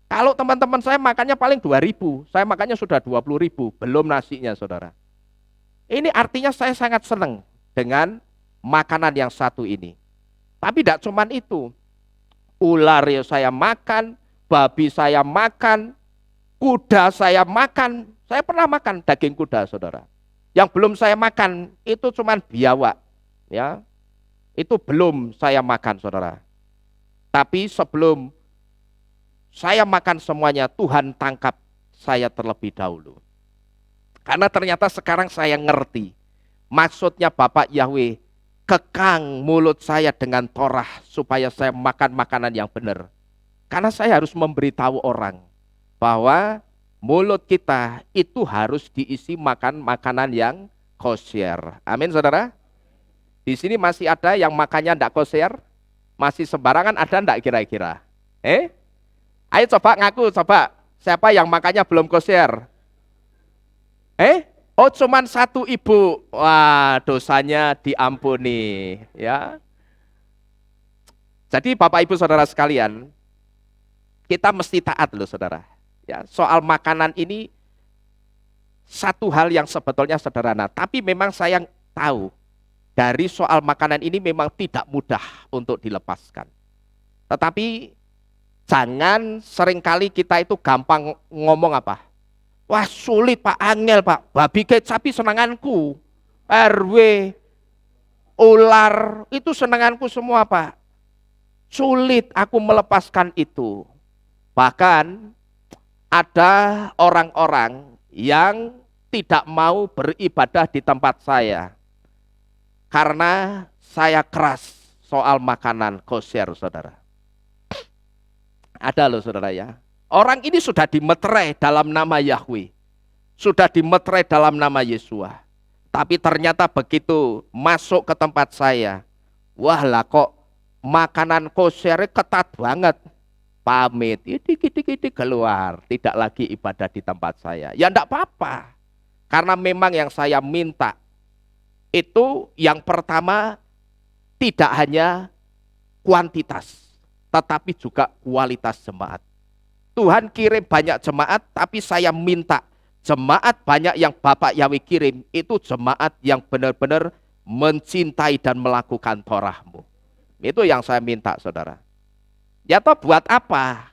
Speaker 1: Kalau teman-teman saya makannya paling 2.000, saya makannya sudah 20.000, belum nasinya, saudara. Ini artinya saya sangat senang dengan makanan yang satu ini. Tapi tidak cuma itu. Ular ya saya makan, babi saya makan, kuda saya makan. Saya pernah makan daging kuda, saudara. Yang belum saya makan itu cuma biawak, ya. Itu belum saya makan, saudara. Tapi sebelum saya makan semuanya, Tuhan tangkap saya terlebih dahulu. Karena ternyata sekarang saya ngerti maksudnya Bapak Yahweh kekang mulut saya dengan Torah supaya saya makan makanan yang benar. Karena saya harus memberitahu orang bahwa mulut kita itu harus diisi makan makanan yang kosher. Amin, saudara. Di sini masih ada yang makannya enggak kosher? Masih sembarangan ada enggak kira-kira? Ayo coba ngaku, coba. Siapa yang makannya belum kosher? Oh cuman satu ibu. Wah, dosanya diampuni, ya. Jadi Bapak Ibu Saudara sekalian, kita mesti taat loh, saudara. Ya, soal makanan ini satu hal yang sebetulnya sederhana, tapi memang saya tahu dari soal makanan ini memang tidak mudah untuk dilepaskan. Tetapi jangan seringkali kita itu gampang ngomong apa? Wah sulit Pak, angel Pak, babi kecapi senanganku, RW, ular, itu senanganku semua Pak. Sulit aku melepaskan itu. Bahkan ada orang-orang yang tidak mau beribadah di tempat saya. Karena saya keras soal makanan kosher, saudara. Ada loh, saudara ya. Orang ini sudah dimeterai dalam nama Yahweh. Sudah dimeterai dalam nama Yesua. Tapi ternyata begitu masuk ke tempat saya. Wah lah kok makanan kosher ketat banget. Pamit, dikit-dikit keluar. Tidak lagi ibadah di tempat saya. Ya enggak apa-apa. Karena memang yang saya minta itu yang pertama tidak hanya kuantitas, tetapi juga kualitas jemaat. Tuhan kirim banyak jemaat, tapi saya minta jemaat banyak yang Bapak Yahweh kirim, itu jemaat yang benar-benar mencintai dan melakukan Torah-Mu. Itu yang saya minta, saudara. Ya toh buat apa?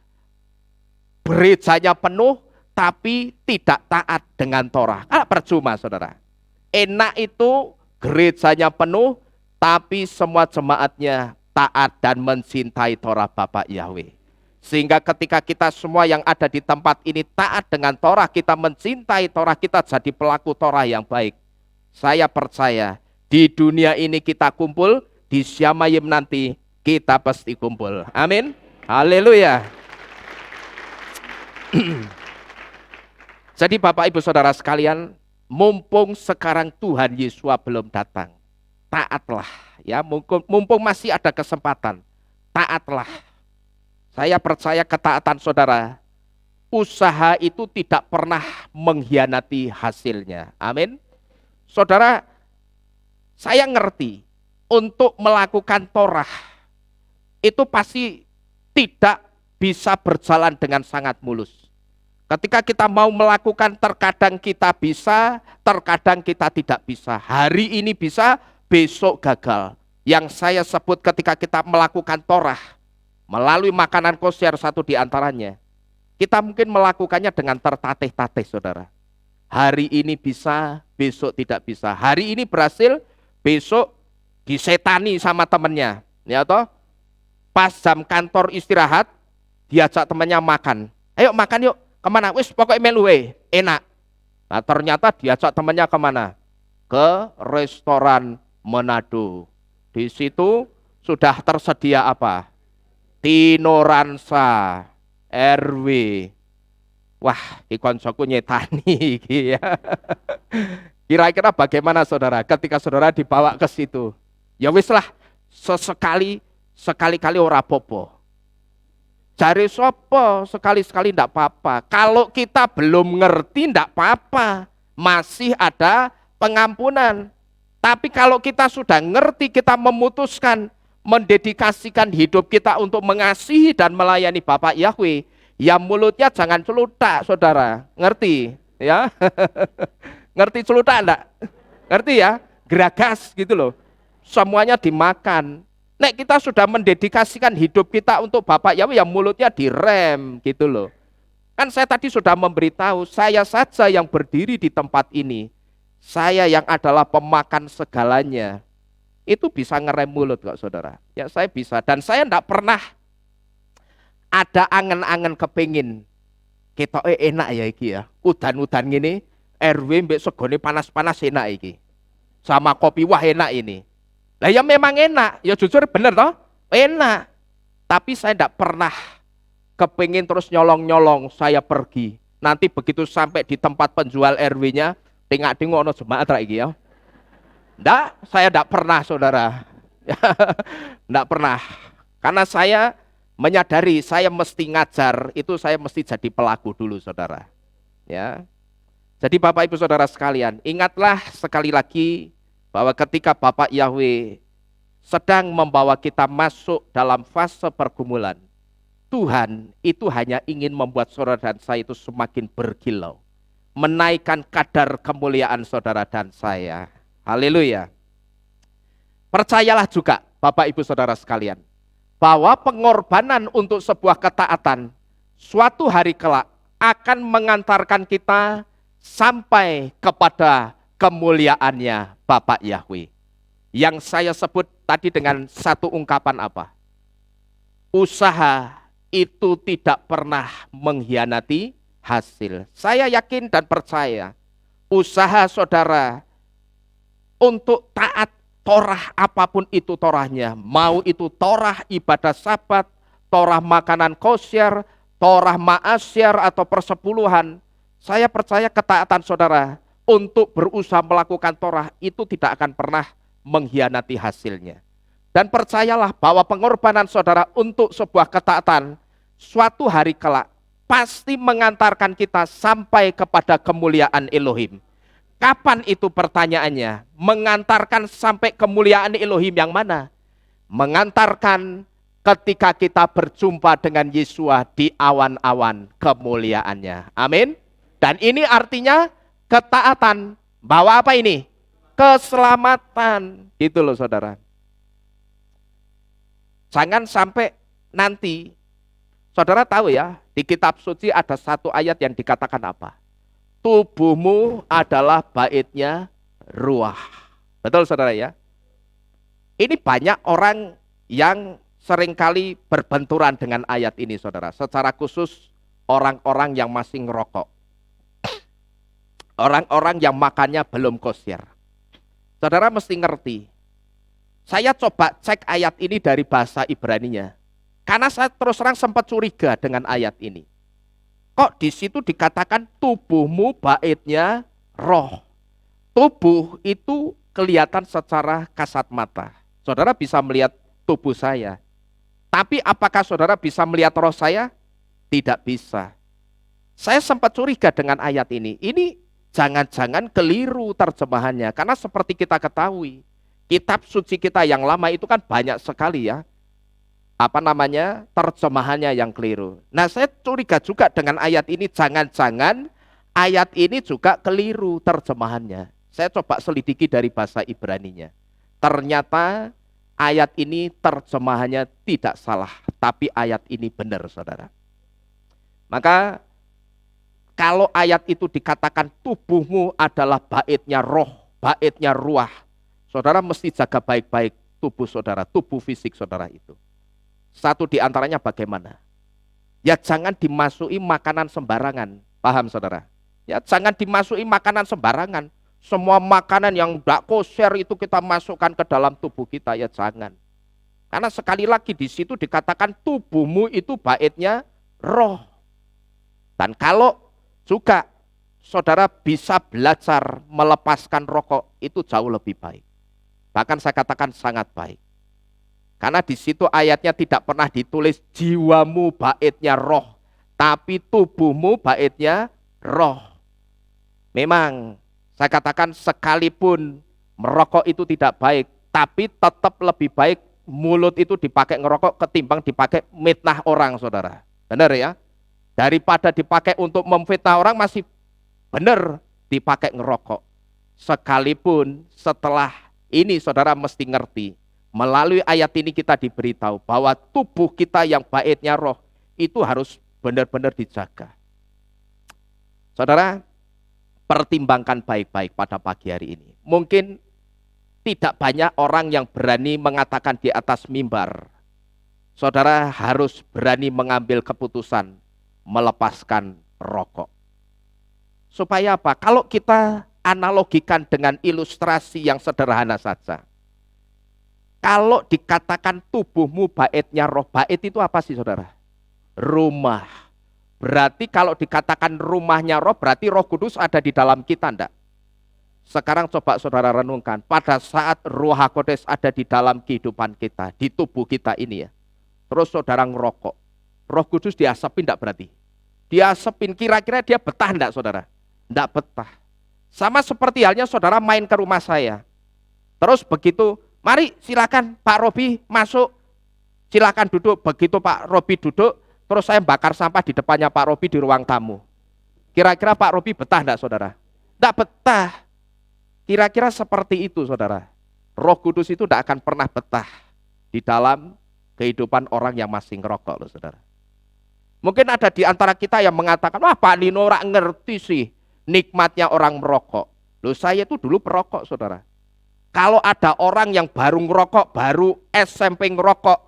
Speaker 1: Gerejanya penuh, tapi tidak taat dengan Torah. Percuma, saudara. Enak itu gerejanya penuh, tapi semua jemaatnya taat dan mencintai Torah Bapak Yahweh. Sehingga ketika kita semua yang ada di tempat ini taat dengan Torah, kita mencintai Torah, kita jadi pelaku Torah yang baik. Saya percaya di dunia ini kita kumpul, di Syamayim nanti kita pasti kumpul. Amin. Haleluya. Jadi Bapak Ibu Saudara sekalian, mumpung sekarang Tuhan Yesus belum datang, taatlah ya, mumpung masih ada kesempatan, taatlah. Saya percaya ketaatan saudara, usaha itu tidak pernah mengkhianati hasilnya. Amin. Saudara, saya ngerti untuk melakukan Torah itu pasti tidak bisa berjalan dengan sangat mulus. Ketika kita mau melakukan, terkadang kita bisa, terkadang kita tidak bisa. Hari ini bisa, besok gagal. Yang saya sebut ketika kita melakukan Torah melalui makanan kosher, satu di antaranya, kita mungkin melakukannya dengan tertatih-tatih saudara. Hari ini bisa, besok tidak bisa. Hari ini berhasil, besok disetani sama temennya. Ya toh? Pas jam kantor istirahat, diajak temannya makan. Ayo makan yuk, kemana? Wis pokoknya melu enak. Nah ternyata diajak temannya kemana? Ke restoran Manado. Di situ sudah tersedia apa? Tinoransa, RW. Wah, di koncoku nyetani ya. Kira-kira bagaimana saudara ketika saudara dibawa ke situ? Ya wis lah, sekali-kali ora popo. Cari sopo, sekali-sekali enggak apa-apa. Kalau kita belum ngerti enggak apa-apa, masih ada pengampunan. Tapi kalau kita sudah ngerti, kita memutuskan mendedikasikan hidup kita untuk mengasihi dan melayani Bapak Yahweh, ya mulutnya jangan celutak saudara, ngerti ya? Ngerti celutak enggak? Ngerti ya? Geragas gitu loh, semuanya dimakan. Nek kita sudah mendedikasikan hidup kita untuk Bapak Yahweh, ya mulutnya direm gitu loh. Kan saya tadi sudah memberitahu, saya saja yang berdiri di tempat ini, saya yang adalah pemakan segalanya, itu bisa ngerem mulut kok saudara. Ya saya bisa, dan saya enggak pernah ada angen-angen kepingin kita enak ya iki ya. Udan-udan gini, RW mbek segone panas-panas enak iki. Sama kopi wah enak ini. Lah ya memang enak, ya jujur bener toh? Enak. Tapi saya enggak pernah kepingin terus nyolong-nyolong saya pergi. Nanti begitu sampai di tempat penjual RW-nya, tengok-tengok ono jemaat ra iki ya. Enggak, saya enggak pernah saudara. Enggak pernah. Karena saya menyadari saya mesti ngajar, itu saya mesti jadi pelaku dulu saudara. Ya. Jadi Bapak Ibu Saudara sekalian, ingatlah sekali lagi bahwa ketika Bapak Yahweh sedang membawa kita masuk dalam fase pergumulan, Tuhan itu hanya ingin membuat saudara dan saya itu semakin berkilau, menaikkan kadar kemuliaan saudara dan saya. Haleluya. Percayalah juga Bapak Ibu Saudara sekalian, bahwa pengorbanan untuk sebuah ketaatan suatu hari kelak akan mengantarkan kita sampai kepada kemuliaannya Bapak Yahweh. Yang saya sebut tadi dengan satu ungkapan apa? Usaha itu tidak pernah mengkhianati hasil. Saya yakin dan percaya usaha saudara untuk taat Torah apapun itu Torahnya, mau itu Torah ibadah Sabat, Torah makanan kosher, Torah maasyar atau persepuluhan, saya percaya ketaatan saudara untuk berusaha melakukan Torah itu tidak akan pernah mengkhianati hasilnya. Dan percayalah bahwa pengorbanan saudara untuk sebuah ketaatan suatu hari kelak pasti mengantarkan kita sampai kepada kemuliaan Elohim. Kapan itu pertanyaannya? Mengantarkan sampai kemuliaan Elohim yang mana? Mengantarkan ketika kita berjumpa dengan Yesua di awan-awan kemuliaannya. Amin. Dan ini artinya ketaatan. Bawa apa ini? Keselamatan. Gitu loh saudara. Jangan sampai nanti, saudara tahu ya, di kitab suci ada satu ayat yang dikatakan apa? Tubuhmu adalah baitnya ruah. Betul saudara ya? Ini banyak orang yang seringkali berbenturan dengan ayat ini saudara. Secara khusus orang-orang yang masih ngerokok. Orang-orang yang makannya belum kosher. Saudara mesti ngerti. Saya coba cek ayat ini dari bahasa Ibraninya. Karena saya terus terang sempat curiga dengan ayat ini. Kok di situ dikatakan tubuhmu baitnya roh? Tubuh itu kelihatan secara kasat mata. Saudara bisa melihat tubuh saya. Tapi apakah saudara bisa melihat roh saya? Tidak bisa. Saya sempat curiga dengan ayat ini. Ini jangan-jangan keliru terjemahannya. Karena seperti kita ketahui, kitab suci kita yang lama itu kan banyak sekali ya. Terjemahannya yang keliru. Nah, saya curiga juga dengan ayat ini. Jangan-jangan ayat ini juga keliru terjemahannya. Saya coba selidiki dari bahasa Ibraninya. Ternyata ayat ini terjemahannya tidak salah. Tapi ayat ini benar, saudara. Maka kalau ayat itu dikatakan tubuhmu adalah baitnya roh, baitnya ruah, saudara mesti jaga baik-baik tubuh saudara, tubuh fisik saudara itu. Satu di antaranya bagaimana? Ya jangan dimasuki makanan sembarangan, paham saudara? Ya jangan dimasuki makanan sembarangan. Semua makanan yang tidak kosher itu kita masukkan ke dalam tubuh kita, ya jangan. Karena sekali lagi di situ dikatakan tubuhmu itu baitnya roh. Dan kalau juga saudara bisa belajar melepaskan rokok, itu jauh lebih baik. Bahkan saya katakan sangat baik. Karena di situ ayatnya tidak pernah ditulis jiwamu baitnya roh, tapi tubuhmu baitnya roh. Memang saya katakan sekalipun merokok itu tidak baik, tapi tetap lebih baik mulut itu dipakai ngerokok ketimbang dipakai mitnah orang, saudara. Benar ya? Daripada dipakai untuk memfitnah orang masih benar dipakai ngerokok. Sekalipun setelah ini saudara mesti ngerti. Melalui ayat ini kita diberitahu bahwa tubuh kita yang baitnya roh itu harus benar-benar dijaga. Saudara, pertimbangkan baik-baik pada pagi hari ini. Mungkin tidak banyak orang yang berani mengatakan di atas mimbar. Saudara harus berani mengambil keputusan melepaskan rokok. Supaya apa? Kalau kita analogikan dengan ilustrasi yang sederhana saja. Kalau dikatakan tubuhmu baitnya roh, bait itu apa sih saudara? Rumah. Berarti kalau dikatakan rumahnya roh, berarti Roh Kudus ada di dalam kita, enggak? Sekarang coba saudara renungkan, pada saat Ruach HaKodes ada di dalam kehidupan kita, di tubuh kita ini ya. Terus saudara ngerokok, Roh Kudus diasapin enggak berarti? Diasapin, kira-kira dia betah enggak saudara? Enggak betah. Sama seperti halnya saudara main ke rumah saya. Terus begitu, mari silakan Pak Robi masuk, silakan duduk. Begitu Pak Robi duduk, terus saya bakar sampah di depannya Pak Robi di ruang tamu. Kira-kira Pak Robi betah enggak saudara? Enggak betah. Kira-kira seperti itu saudara. Roh Kudus itu tidak akan pernah betah di dalam kehidupan orang yang masih ngerokok loh saudara. Mungkin ada di antara kita yang mengatakan, wah Pak Nino ora ngerti sih nikmatnya orang merokok. Loh saya itu dulu perokok saudara. Kalau ada orang yang baru ngerokok, baru SMP ngerokok,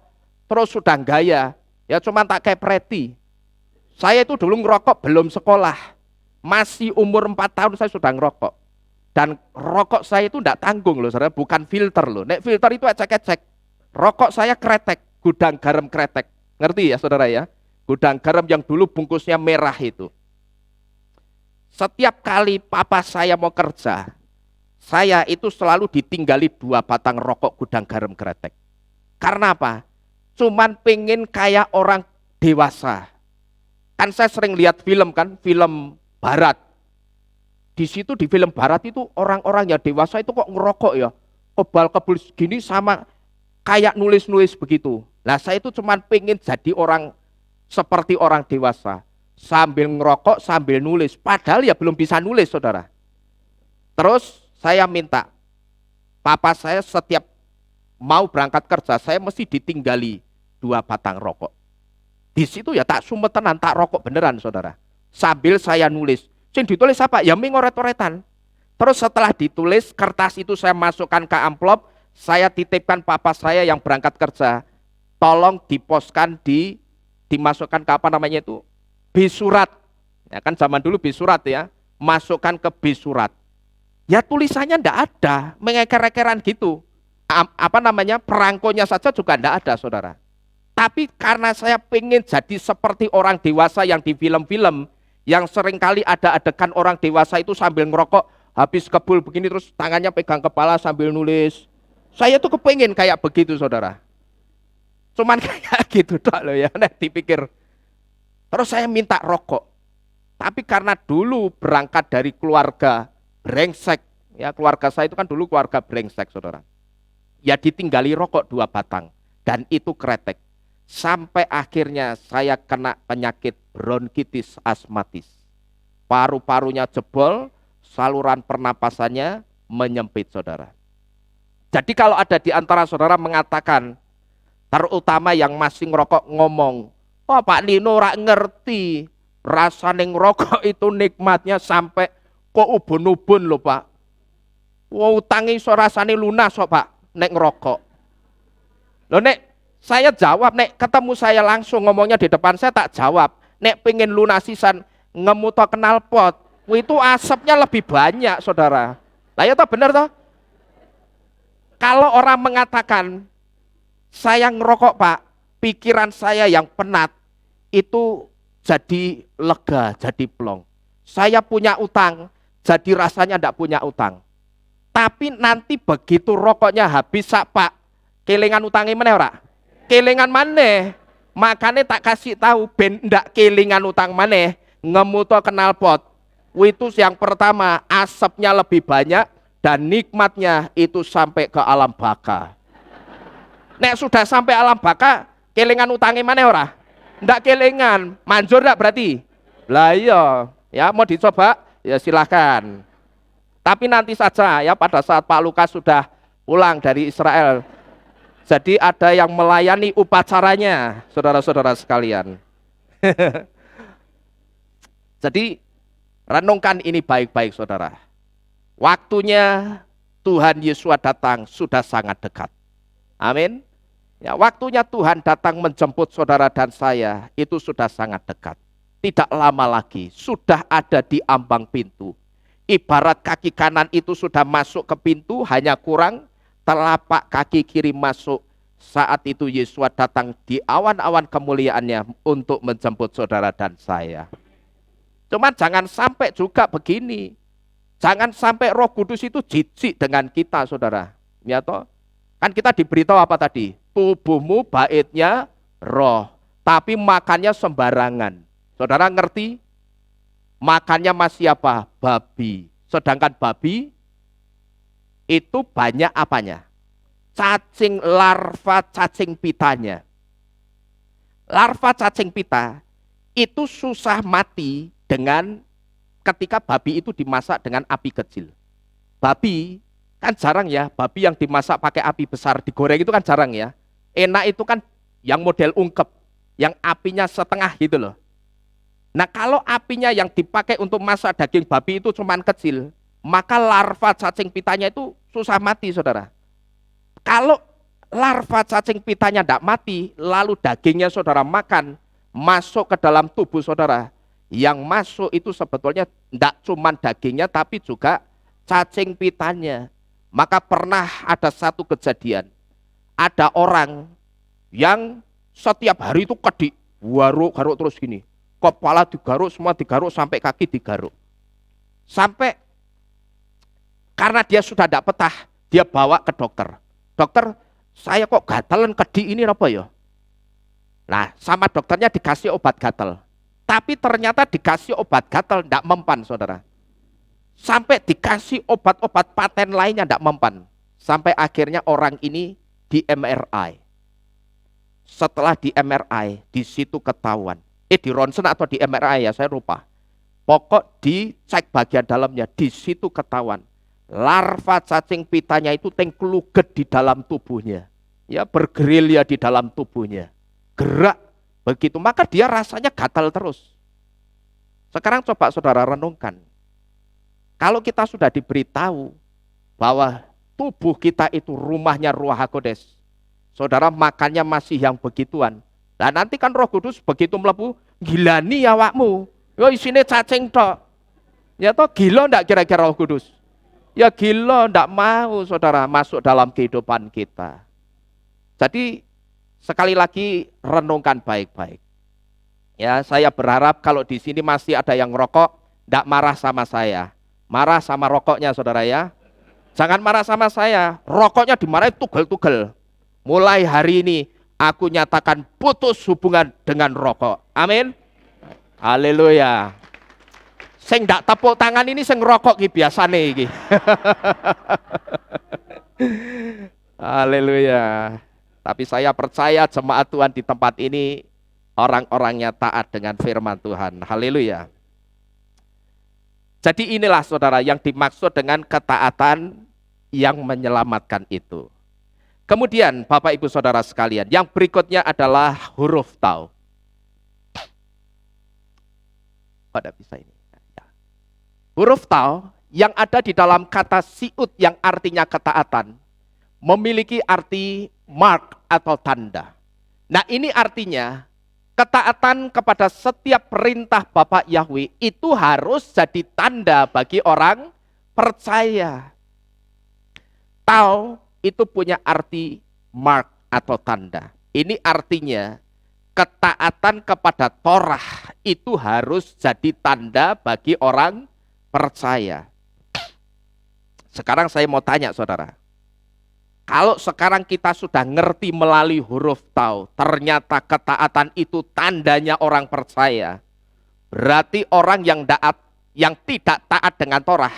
Speaker 1: terus sudah gaya, ya cuma tak kayak preti. Saya itu dulu ngerokok belum sekolah. Masih umur 4 tahun saya sudah ngerokok. Dan rokok saya itu tidak tanggung loh saudara, bukan filter loh. Nek filter itu ecek-ecek. Rokok saya kretek, gudang garam kretek. Ngerti ya saudara ya? Gudang garam yang dulu bungkusnya merah itu. Setiap kali papa saya mau kerja, saya itu selalu ditinggali 2 batang rokok gudang garam kretek. Karena apa? Cuman pengen kayak orang dewasa. Kan saya sering lihat film kan, film barat. Di situ di film barat itu orang-orang yang dewasa itu kok ngerokok ya. Kebal-kebal gini sama kayak nulis-nulis begitu. Nah saya itu cuman pengen jadi orang seperti orang dewasa. Sambil ngerokok, sambil nulis. Padahal ya belum bisa nulis saudara. Terus saya minta, papa saya setiap mau berangkat kerja, saya mesti ditinggali 2 batang rokok. Di situ ya tak sumetenan, tak rokok beneran saudara. Sambil saya nulis. Sing ditulis apa? Ya mengoret-oretan. Terus setelah ditulis, kertas itu saya masukkan ke amplop, saya titipkan papa saya yang berangkat kerja. Tolong diposkan dimasukkan ke apa namanya itu? Bis surat. Ya kan zaman dulu bis surat ya. Masukkan ke bis surat. Ya tulisannya enggak ada, mengeker-ekeran gitu. Perangkonya saja juga enggak ada saudara. Tapi karena saya pengen jadi seperti orang dewasa yang di film-film, Yang seringkali ada adegan orang dewasa itu sambil ngerokok, habis kebul begini terus tangannya pegang kepala sambil nulis. Saya tuh kepengen kayak begitu saudara. Cuman kayak gitu tak loh ya, nek dipikir. Terus saya minta rokok. Tapi karena dulu berangkat dari keluarga brengsek, ya keluarga saya itu kan dulu keluarga brengsek saudara. Ya ditinggali rokok 2 batang dan itu kretek. Sampai akhirnya saya kena penyakit bronkitis asmatis. Paru-parunya jebol, saluran pernapasannya menyempit saudara. Jadi kalau ada di antara saudara mengatakan, terutama yang masih ngerokok ngomong, oh Pak Nino rak ngerti, rasane ngerokok itu nikmatnya sampai kok ubun-ubun loh Pak. Wah utangi so rasane lunas so Pak, nek ngerokok. Loh nek saya jawab, nek ketemu saya langsung ngomongnya di depan saya tak jawab. Nek pengen lunasisan ngemuto knalpot, itu asapnya lebih banyak saudara. Lah ya toh bener toh? Kalau orang mengatakan saya ngerokok Pak, pikiran saya yang penat itu jadi lega, jadi plong. Saya punya utang, jadi rasanya ndak punya utang. Tapi nanti begitu rokoknya habis sak Pak, kelingan utangnya mana ora? Kelingan mana? Makanya tak kasih tahu ben ndak kelingan utang mana, ngemuto knalpot. Itu yang pertama, asapnya lebih banyak dan nikmatnya itu sampai ke alam baka. Nek sudah sampai alam baka, kelingan utangnya mana ora? Ndak kelingan, manjur ndak berarti? Lah iya, ya mau dicoba ya silahkan. Tapi nanti saja ya pada saat Pak Lukas sudah pulang dari Israel. Jadi ada yang melayani upacaranya, saudara-saudara sekalian. Jadi renungkan ini baik-baik saudara. Waktunya Tuhan Yesus datang sudah sangat dekat. Amin. Ya, waktunya Tuhan datang menjemput saudara dan saya itu sudah sangat dekat. Tidak lama lagi, sudah ada di ambang pintu. Ibarat kaki kanan itu sudah masuk ke pintu, hanya kurang telapak kaki kiri masuk. Saat itu Yesus datang di awan-awan kemuliaannya untuk menjemput saudara dan saya. Cuman jangan sampai juga begini. Jangan sampai Roh Kudus itu jijik dengan kita saudara. Ya toh? Kan kita diberitahu apa tadi? Tubuhmu baitnya roh, tapi makannya sembarangan. Saudara ngerti? Makannya masih apa? Babi. Sedangkan babi itu banyak apanya? Cacing, larva cacing pitanya. Larva cacing pita itu susah mati dengan ketika babi itu dimasak dengan api kecil. Babi kan jarang ya, babi yang dimasak pakai api besar, digoreng itu kan jarang ya. Enak itu kan yang model ungkep, yang apinya setengah gitu loh. Nah kalau apinya yang dipakai untuk masak daging babi itu cuman kecil, maka larva cacing pitanya itu susah mati saudara. Kalau larva cacing pitanya tidak mati, lalu dagingnya saudara makan, masuk ke dalam tubuh saudara. Yang masuk itu sebetulnya tidak cuman dagingnya, tapi juga cacing pitanya. Maka pernah ada satu kejadian, ada orang yang setiap hari itu kedik, garuk terus gini. Kepala digaruk, semua digaruk, sampai kaki digaruk. Sampai karena dia sudah tidak betah, dia bawa ke dokter. Dokter, saya kok gatalan kedi ini apa ya? Nah, sama dokternya dikasih obat gatal. Tapi ternyata dikasih obat gatal tidak mempan, saudara. Sampai dikasih obat-obat paten lainnya tidak mempan. Sampai akhirnya orang ini di MRI. Setelah di MRI, di situ ketahuan. Di ronsen atau di MRI ya, saya lupa. Pokok dicek bagian dalamnya, di situ ketahuan. Larva cacing pitanya itu tengkluget di dalam tubuhnya. Ya, bergerilya di dalam tubuhnya. Gerak begitu, maka dia rasanya gatal terus. Sekarang coba saudara renungkan. Kalau kita sudah diberitahu bahwa tubuh kita itu rumahnya Ruach HaKodes. Saudara makannya masih yang begituan. Nah nanti kan Roh Kudus begitu melebu, gilani awakmu. Ya isine cacing tok. Ya toh gila ndak kira-kira Roh Kudus? Ya gila ndak mau saudara masuk dalam kehidupan kita. Jadi sekali lagi renungkan baik-baik. Ya, saya berharap kalau di sini masih ada yang rokok, tidak marah sama saya. Marah sama rokoknya, saudara ya. Jangan marah sama saya, rokoknya dimarahin tugel-tugel. Mulai hari ini, aku nyatakan putus hubungan dengan rokok. Amin. Haleluya. Sing ndak tepuk tangan ini sing rokok ki biasane iki. Haleluya. Tapi saya percaya jemaat Tuhan di tempat ini orang-orangnya taat dengan firman Tuhan. Haleluya. Jadi inilah saudara yang dimaksud dengan ketaatan yang menyelamatkan itu. Kemudian Bapak Ibu Saudara sekalian, yang berikutnya adalah huruf tau. Pada bisa ini. Huruf tau yang ada di dalam kata siut yang artinya ketaatan memiliki arti mark atau tanda. Nah, ini artinya ketaatan kepada setiap perintah Bapak Yahweh itu harus jadi tanda bagi orang percaya. Tau itu punya arti mark atau tanda. Ini artinya ketaatan kepada Torah itu harus jadi tanda bagi orang percaya. Sekarang saya mau tanya saudara. Kalau sekarang kita sudah ngerti melalui huruf tau, ternyata ketaatan itu tandanya orang percaya. Berarti orang yang tidak taat dengan Torah,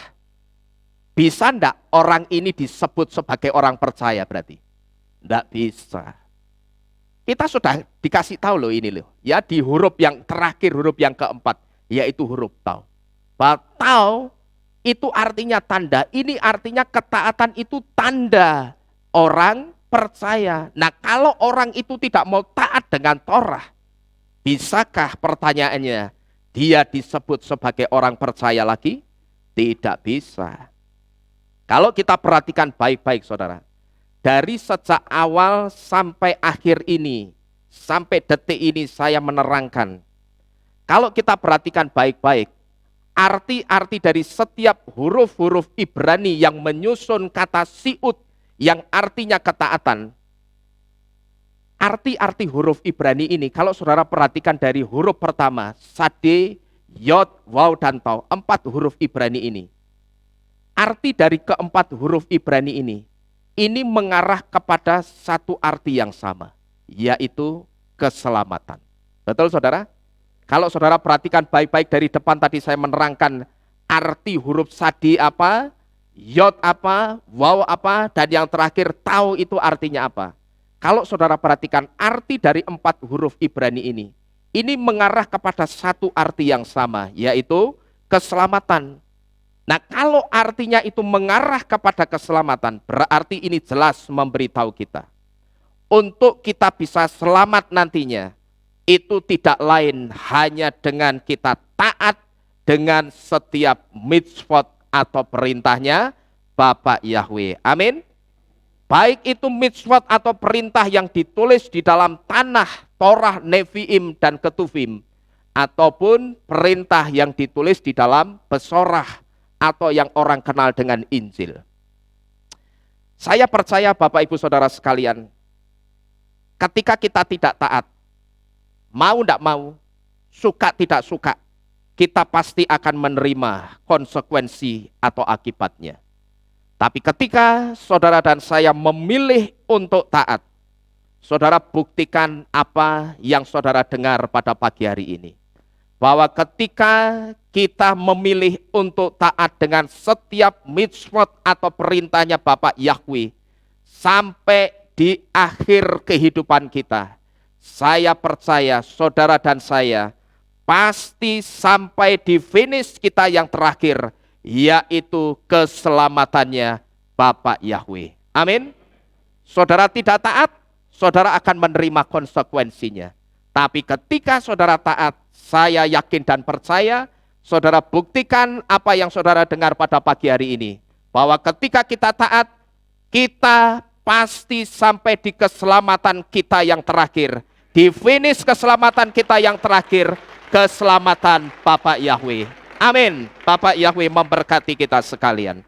Speaker 1: bisa enggak orang ini disebut sebagai orang percaya berarti? Enggak bisa. Kita sudah dikasih tahu loh ini loh. Ya di huruf yang terakhir, huruf yang keempat, yaitu huruf tau. Tau itu artinya tanda, ini artinya ketaatan itu tanda orang percaya. Nah, kalau orang itu tidak mau taat dengan Torah, bisakah pertanyaannya dia disebut sebagai orang percaya lagi? Tidak bisa. Kalau kita perhatikan baik-baik saudara, dari sejak awal sampai akhir ini, sampai detik ini saya menerangkan, kalau kita perhatikan baik-baik, arti-arti dari setiap huruf-huruf Ibrani yang menyusun kata siut yang artinya ketaatan. Arti-arti huruf Ibrani ini kalau saudara perhatikan dari huruf pertama, sade, yod, waw, dan taw, 4 huruf Ibrani ini. Arti dari keempat huruf Ibrani ini mengarah kepada satu arti yang sama, yaitu keselamatan. Betul saudara? Kalau saudara perhatikan baik-baik dari depan tadi saya menerangkan arti huruf sade apa, yod apa, waw apa, dan yang terakhir tahu itu artinya apa. Kalau saudara perhatikan arti dari 4 huruf Ibrani ini mengarah kepada satu arti yang sama, yaitu keselamatan. Nah, kalau artinya itu mengarah kepada keselamatan, berarti ini jelas memberitahu kita. Untuk kita bisa selamat nantinya, itu tidak lain hanya dengan kita taat dengan setiap mitzvot atau perintahnya Bapak Yahweh. Amin. Baik itu mitzvot atau perintah yang ditulis di dalam tanah Torah, Neviim, dan Ketuvim, ataupun perintah yang ditulis di dalam Besorah atau yang orang kenal dengan Injil. Saya percaya Bapak Ibu Saudara sekalian, ketika kita tidak taat, mau tidak mau, suka tidak suka, kita pasti akan menerima konsekuensi atau akibatnya. Tapi ketika saudara dan saya memilih untuk taat, saudara buktikan apa yang saudara dengar pada pagi hari ini. Bahwa ketika kita memilih untuk taat dengan setiap mitzvot atau perintahnya Bapak Yahweh, sampai di akhir kehidupan kita, saya percaya saudara dan saya pasti sampai di finish kita yang terakhir, yaitu keselamatannya Bapak Yahweh. Amin. Saudara tidak taat, saudara akan menerima konsekuensinya. Tapi ketika saudara taat, saya yakin dan percaya, saudara buktikan apa yang saudara dengar pada pagi hari ini. Bahwa ketika kita taat, kita pasti sampai di keselamatan kita yang terakhir. Di finish keselamatan kita yang terakhir, keselamatan Bapak Yahweh. Amin. Bapak Yahweh memberkati kita sekalian.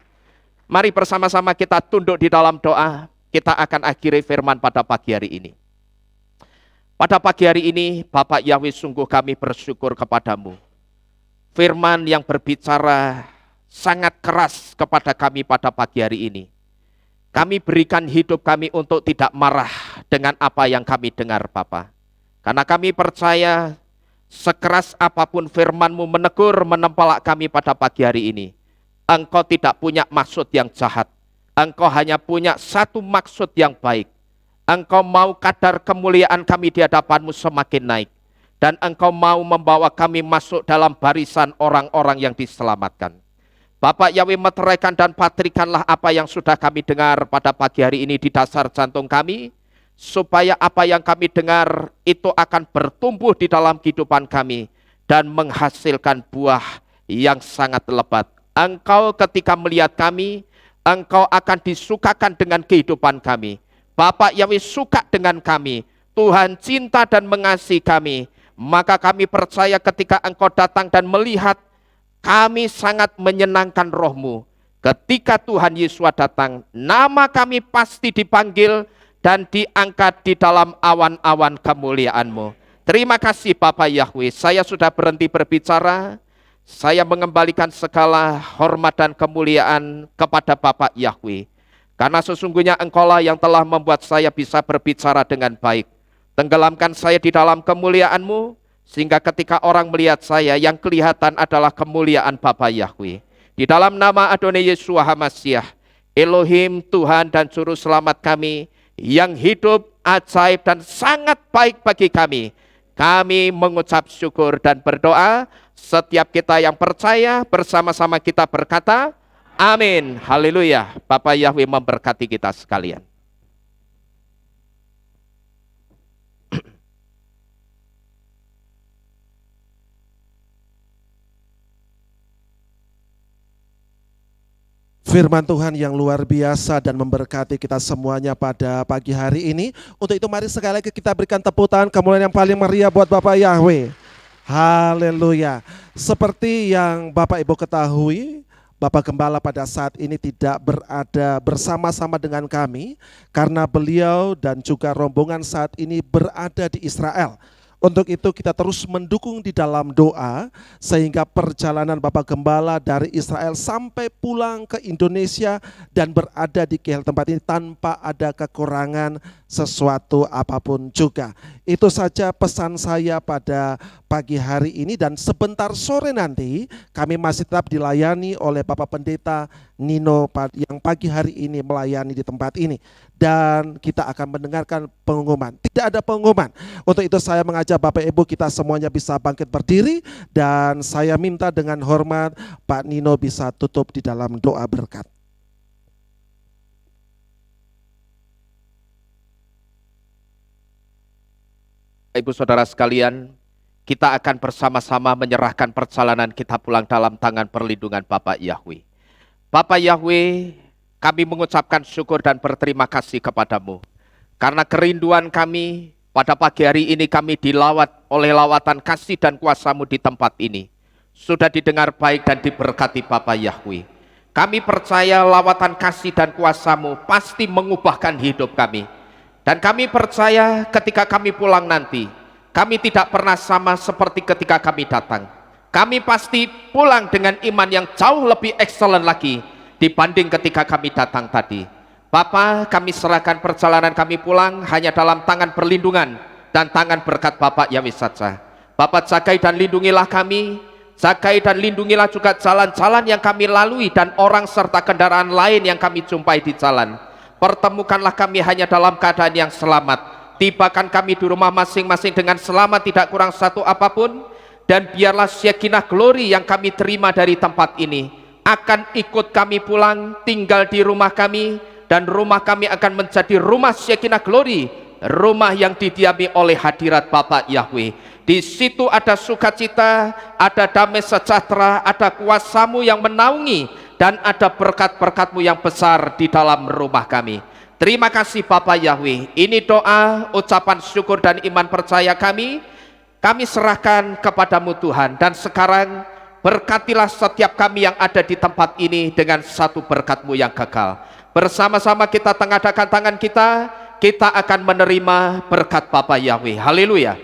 Speaker 1: Mari bersama-sama kita tunduk di dalam doa. Kita akan akhiri firman pada pagi hari ini. Pada pagi hari ini, Bapak Yahweh, sungguh kami bersyukur kepadamu. Firman yang berbicara sangat keras kepada kami pada pagi hari ini. Kami berikan hidup kami untuk tidak marah dengan apa yang kami dengar, Bapa. Karena kami percaya sekeras apapun firman-Mu menegur, menempelak kami pada pagi hari ini, Engkau tidak punya maksud yang jahat. Engkau hanya punya satu maksud yang baik. Engkau mau kadar kemuliaan kami di hadapan-Mu semakin naik. Dan Engkau mau membawa kami masuk dalam barisan orang-orang yang diselamatkan. Bapak Yahweh, meteraikan dan patrikanlah apa yang sudah kami dengar pada pagi hari ini di dasar jantung kami, supaya apa yang kami dengar itu akan bertumbuh di dalam kehidupan kami dan menghasilkan buah yang sangat lebat. Engkau ketika melihat kami, Engkau akan disukakan dengan kehidupan kami. Bapak Yahweh suka dengan kami, Tuhan cinta dan mengasihi kami. Maka kami percaya ketika Engkau datang dan melihat, kami sangat menyenangkan Roh-Mu. Ketika Tuhan Yesus datang, nama kami pasti dipanggil dan diangkat di dalam awan-awan kemuliaan-Mu. Terima kasih Bapak Yahweh, saya sudah berhenti berbicara. Saya mengembalikan segala hormat dan kemuliaan kepada Bapak Yahweh. Karena sesungguhnya Engkaulah yang telah membuat saya bisa berbicara dengan baik. Tenggelamkan saya di dalam kemuliaan-Mu, sehingga ketika orang melihat saya, yang kelihatan adalah kemuliaan Bapa Yahweh. Di dalam nama Adonai Yesus HaMashiach, Elohim, Tuhan dan Juru Selamat kami, yang hidup, ajaib dan sangat baik bagi kami mengucap syukur dan berdoa. Setiap kita yang percaya, bersama-sama kita berkata, amin, haleluya. Bapa Yahweh memberkati kita sekalian.
Speaker 2: Firman Tuhan yang luar biasa dan memberkati kita semuanya pada pagi hari ini. Untuk itu mari sekali lagi kita berikan tepuk tangan kemuliaan yang paling meriah buat Bapak Yahweh. Haleluya. Seperti yang Bapak Ibu ketahui, Bapak Gembala pada saat ini tidak berada bersama-sama dengan kami karena beliau dan juga rombongan saat ini berada di Israel. Untuk itu kita terus mendukung di dalam doa sehingga perjalanan Bapak Gembala dari Israel sampai pulang ke Indonesia dan berada di KL tempat ini tanpa ada kekurangan sesuatu apapun juga. Itu saja pesan saya pada pagi hari ini, dan sebentar sore nanti kami masih tetap dilayani oleh Bapak Pendeta Nino yang pagi hari ini melayani di tempat ini. Dan kita akan mendengarkan pengumuman. Tidak ada pengumuman. Untuk itu saya mengajak Bapak Ibu kita semuanya bisa bangkit berdiri, dan saya minta dengan hormat Pak Nino bisa tutup di dalam doa berkat.
Speaker 1: Ibu saudara sekalian, kita akan bersama-sama menyerahkan perjalanan kita pulang dalam tangan perlindungan Bapak Yahweh. Bapak Yahweh, kami mengucapkan syukur dan berterima kasih kepadamu. Karena kerinduan kami pada pagi hari ini, kami dilawat oleh lawatan kasih dan kuasa-Mu di tempat ini. Sudah didengar baik dan diberkati Bapak Yahweh. Kami percaya lawatan kasih dan kuasa-Mu pasti mengubahkan hidup kami. Dan kami percaya ketika kami pulang nanti, kami tidak pernah sama seperti ketika kami datang. Kami pasti pulang dengan iman yang jauh lebih excellent lagi dibanding ketika kami datang tadi. Bapa, kami serahkan perjalanan kami pulang hanya dalam tangan perlindungan dan tangan berkat Bapak Yahweh saja. Bapak, jagai dan lindungilah kami, jagai dan lindungilah juga jalan-jalan yang kami lalui dan orang serta kendaraan lain yang kami jumpai di jalan. Pertemukanlah kami hanya dalam keadaan yang selamat. Tibakan kami di rumah masing-masing dengan selamat, tidak kurang satu apapun. Dan biarlah Shekinah glory yang kami terima dari tempat ini akan ikut kami pulang, tinggal di rumah kami, dan rumah kami akan menjadi rumah Shekinah glory, rumah yang didiami oleh hadirat Bapak Yahweh. Di situ ada sukacita, ada damai sejahtera, ada kuasa-Mu yang menaungi, dan ada berkat-berkat-Mu yang besar di dalam rumah kami. Terima kasih Bapak Yahweh. Ini doa, ucapan syukur dan iman percaya kami serahkan kepadamu Tuhan. Dan sekarang berkatilah setiap kami yang ada di tempat ini dengan satu berkat-Mu yang kekal. Bersama-sama kita tengadakan tangan kita, kita akan menerima berkat Bapa Yahweh. Haleluya.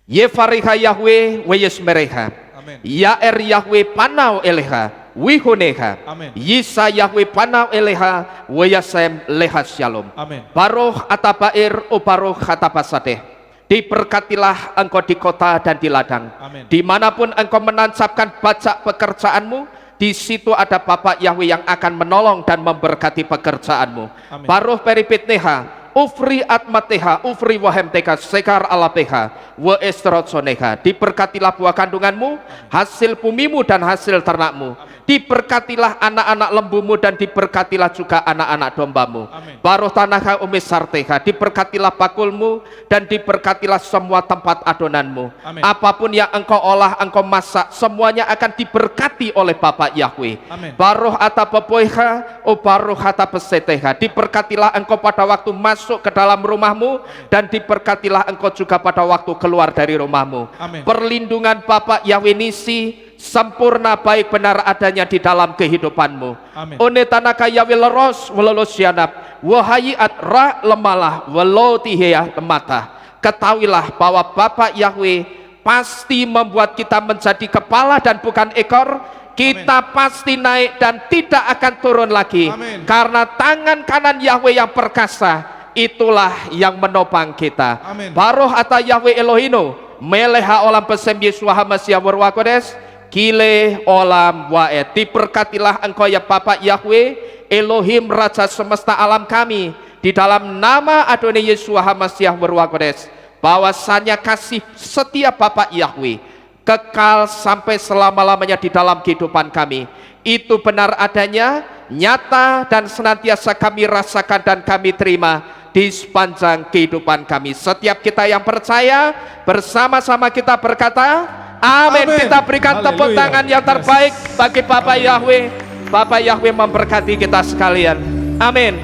Speaker 1: Yevareha Yahweh weyesmereha.
Speaker 3: Amin.
Speaker 1: Yaer Yahweh panau eleha wihuneha.
Speaker 3: Amin.
Speaker 1: Yisa Yahweh panau eleha weyasem leha shalom.
Speaker 3: Amin.
Speaker 1: Baruch atabair o baruch atabasadeh. Diberkatilah engkau di kota dan di ladang.
Speaker 3: Amin.
Speaker 1: Dimanapun engkau menancapkan bajak pekerjaanmu, di situ ada Bapa Yahweh yang akan menolong dan memberkati pekerjaanmu.
Speaker 3: Amin.
Speaker 1: Baruch peripitneha, ufri atmateha, ufri wahemteha, sekar alapeha, wa estrotsoneha. Diberkatilah buah kandunganmu, hasil bumimu dan hasil ternakmu. Diberkatilah anak-anak lembumu dan diberkatilah juga anak-anak dombamu.
Speaker 3: Amin.
Speaker 1: Baruch tanahha umisarteha, diberkatilah bakulmu dan diberkatilah semua tempat adonanmu.
Speaker 3: Amin.
Speaker 1: Apapun yang engkau olah, engkau masak, semuanya akan diberkati oleh Bapa Yahweh.
Speaker 3: Amin.
Speaker 1: Baruch atababoiha, o baruch atabeseteha. Diberkatilah engkau pada waktu masuk ke dalam rumahmu dan diberkatilah engkau juga pada waktu keluar dari rumahmu.
Speaker 3: Amin.
Speaker 1: Perlindungan Bapa Yahweh Nisi sempurna baik benar adanya di dalam kehidupanmu.
Speaker 3: Amin.
Speaker 1: One tanaka Yahweh leros welolos yanap wahayiat ra lemalah welotihya lemata. Ketahuilah bahwa Bapa Yahweh pasti membuat kita menjadi kepala dan bukan ekor. Kita pasti naik dan tidak akan turun lagi.
Speaker 3: Amin.
Speaker 1: Karena tangan kanan Yahweh yang perkasa itulah yang menopang kita.
Speaker 3: Amin.
Speaker 1: Baruch ata Yahweh Elohino meleha olam pesem Yesua Hamasiah Warwakodes kile olam waed. Diberkatilah engkau ya Bapa Yahweh Elohim Raja semesta alam kami, di dalam nama Adonai Yesua Hamasiah Warwakodes, bahwasanya kasih setia Bapa Yahweh kekal sampai selama-lamanya di dalam kehidupan kami. Itu benar adanya, nyata dan senantiasa kami rasakan dan kami terima di sepanjang kehidupan kami. Setiap kita yang percaya, bersama-sama kita berkata amin.
Speaker 3: Amin.
Speaker 1: Kita berikan tepuk
Speaker 3: Haleluya.
Speaker 1: tangan yang terbaik bagi Bapa Yahweh. Bapa Yahweh memberkati kita sekalian. Amin.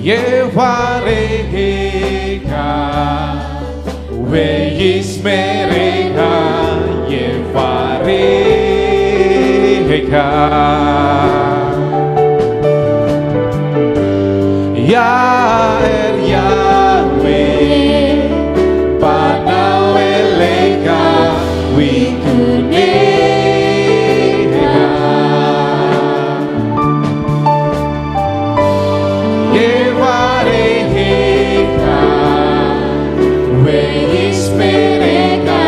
Speaker 3: Yevareheka Weyismereha Yevareheka Yaer Yahweh Panaweleka Wikuneka Yevareheka Weyismereka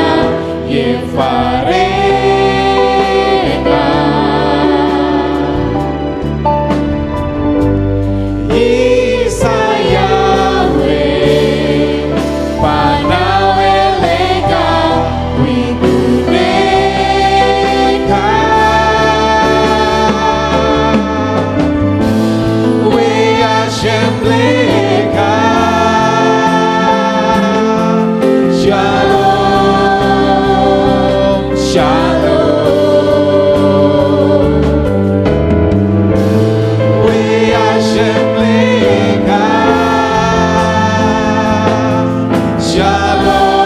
Speaker 3: Yevareheka Yisayahweh Panaweleka Wikuneka Weyashemleka Shalom, shalom. Weyashemleka Shalom,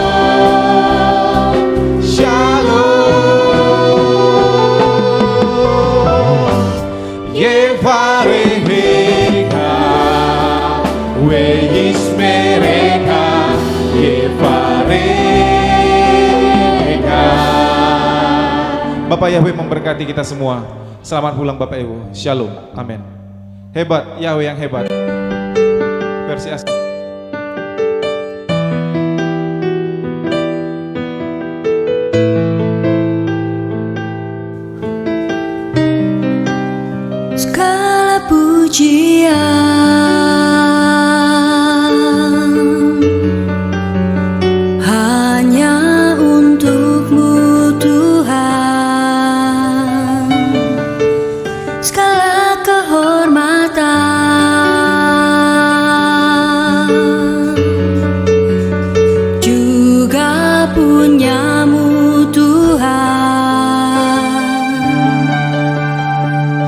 Speaker 3: shalom. Yevareheka Weyismereka Yevareheka. Bapak Yahweh memberkati kita semua. Selamat pulang Bapak Ibu. Shalom. Amin. Hebat, Yahweh yang hebat. Versi asli.
Speaker 4: Segala pujian hanya untuk-Mu Tuhan. Segala kehormatan juga punya-Mu Tuhan.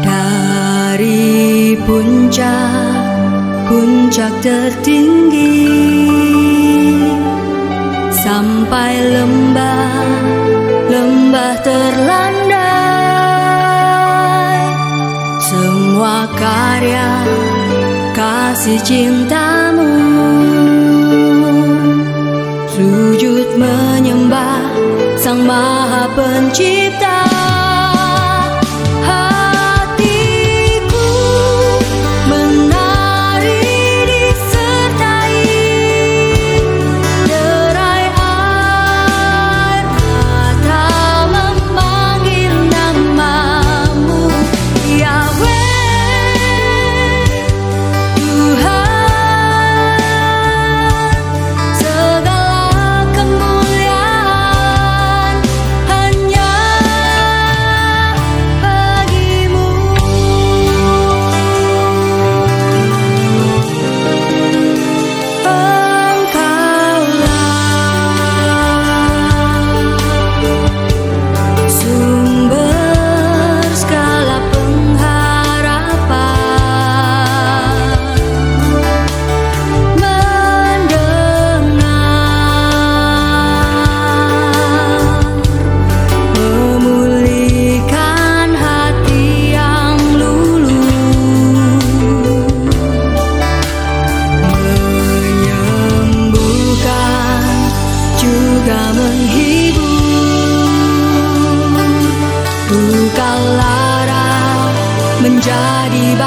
Speaker 4: Dari puncak tertinggi sampai lembah terlandai, semua karya kasih cintamu, sujud menyembah Sang Maha Pencipta. Hatiku menari disertai derai air mata memanggil namamu, Yahweh Tuhan. Segala kemuliaan hanya bagimu. Engkaulah sumber segala pengharapan, mendengar, memulihkan hati yang luluh, menyembuhkan juga menghibur. Duka lara menjadi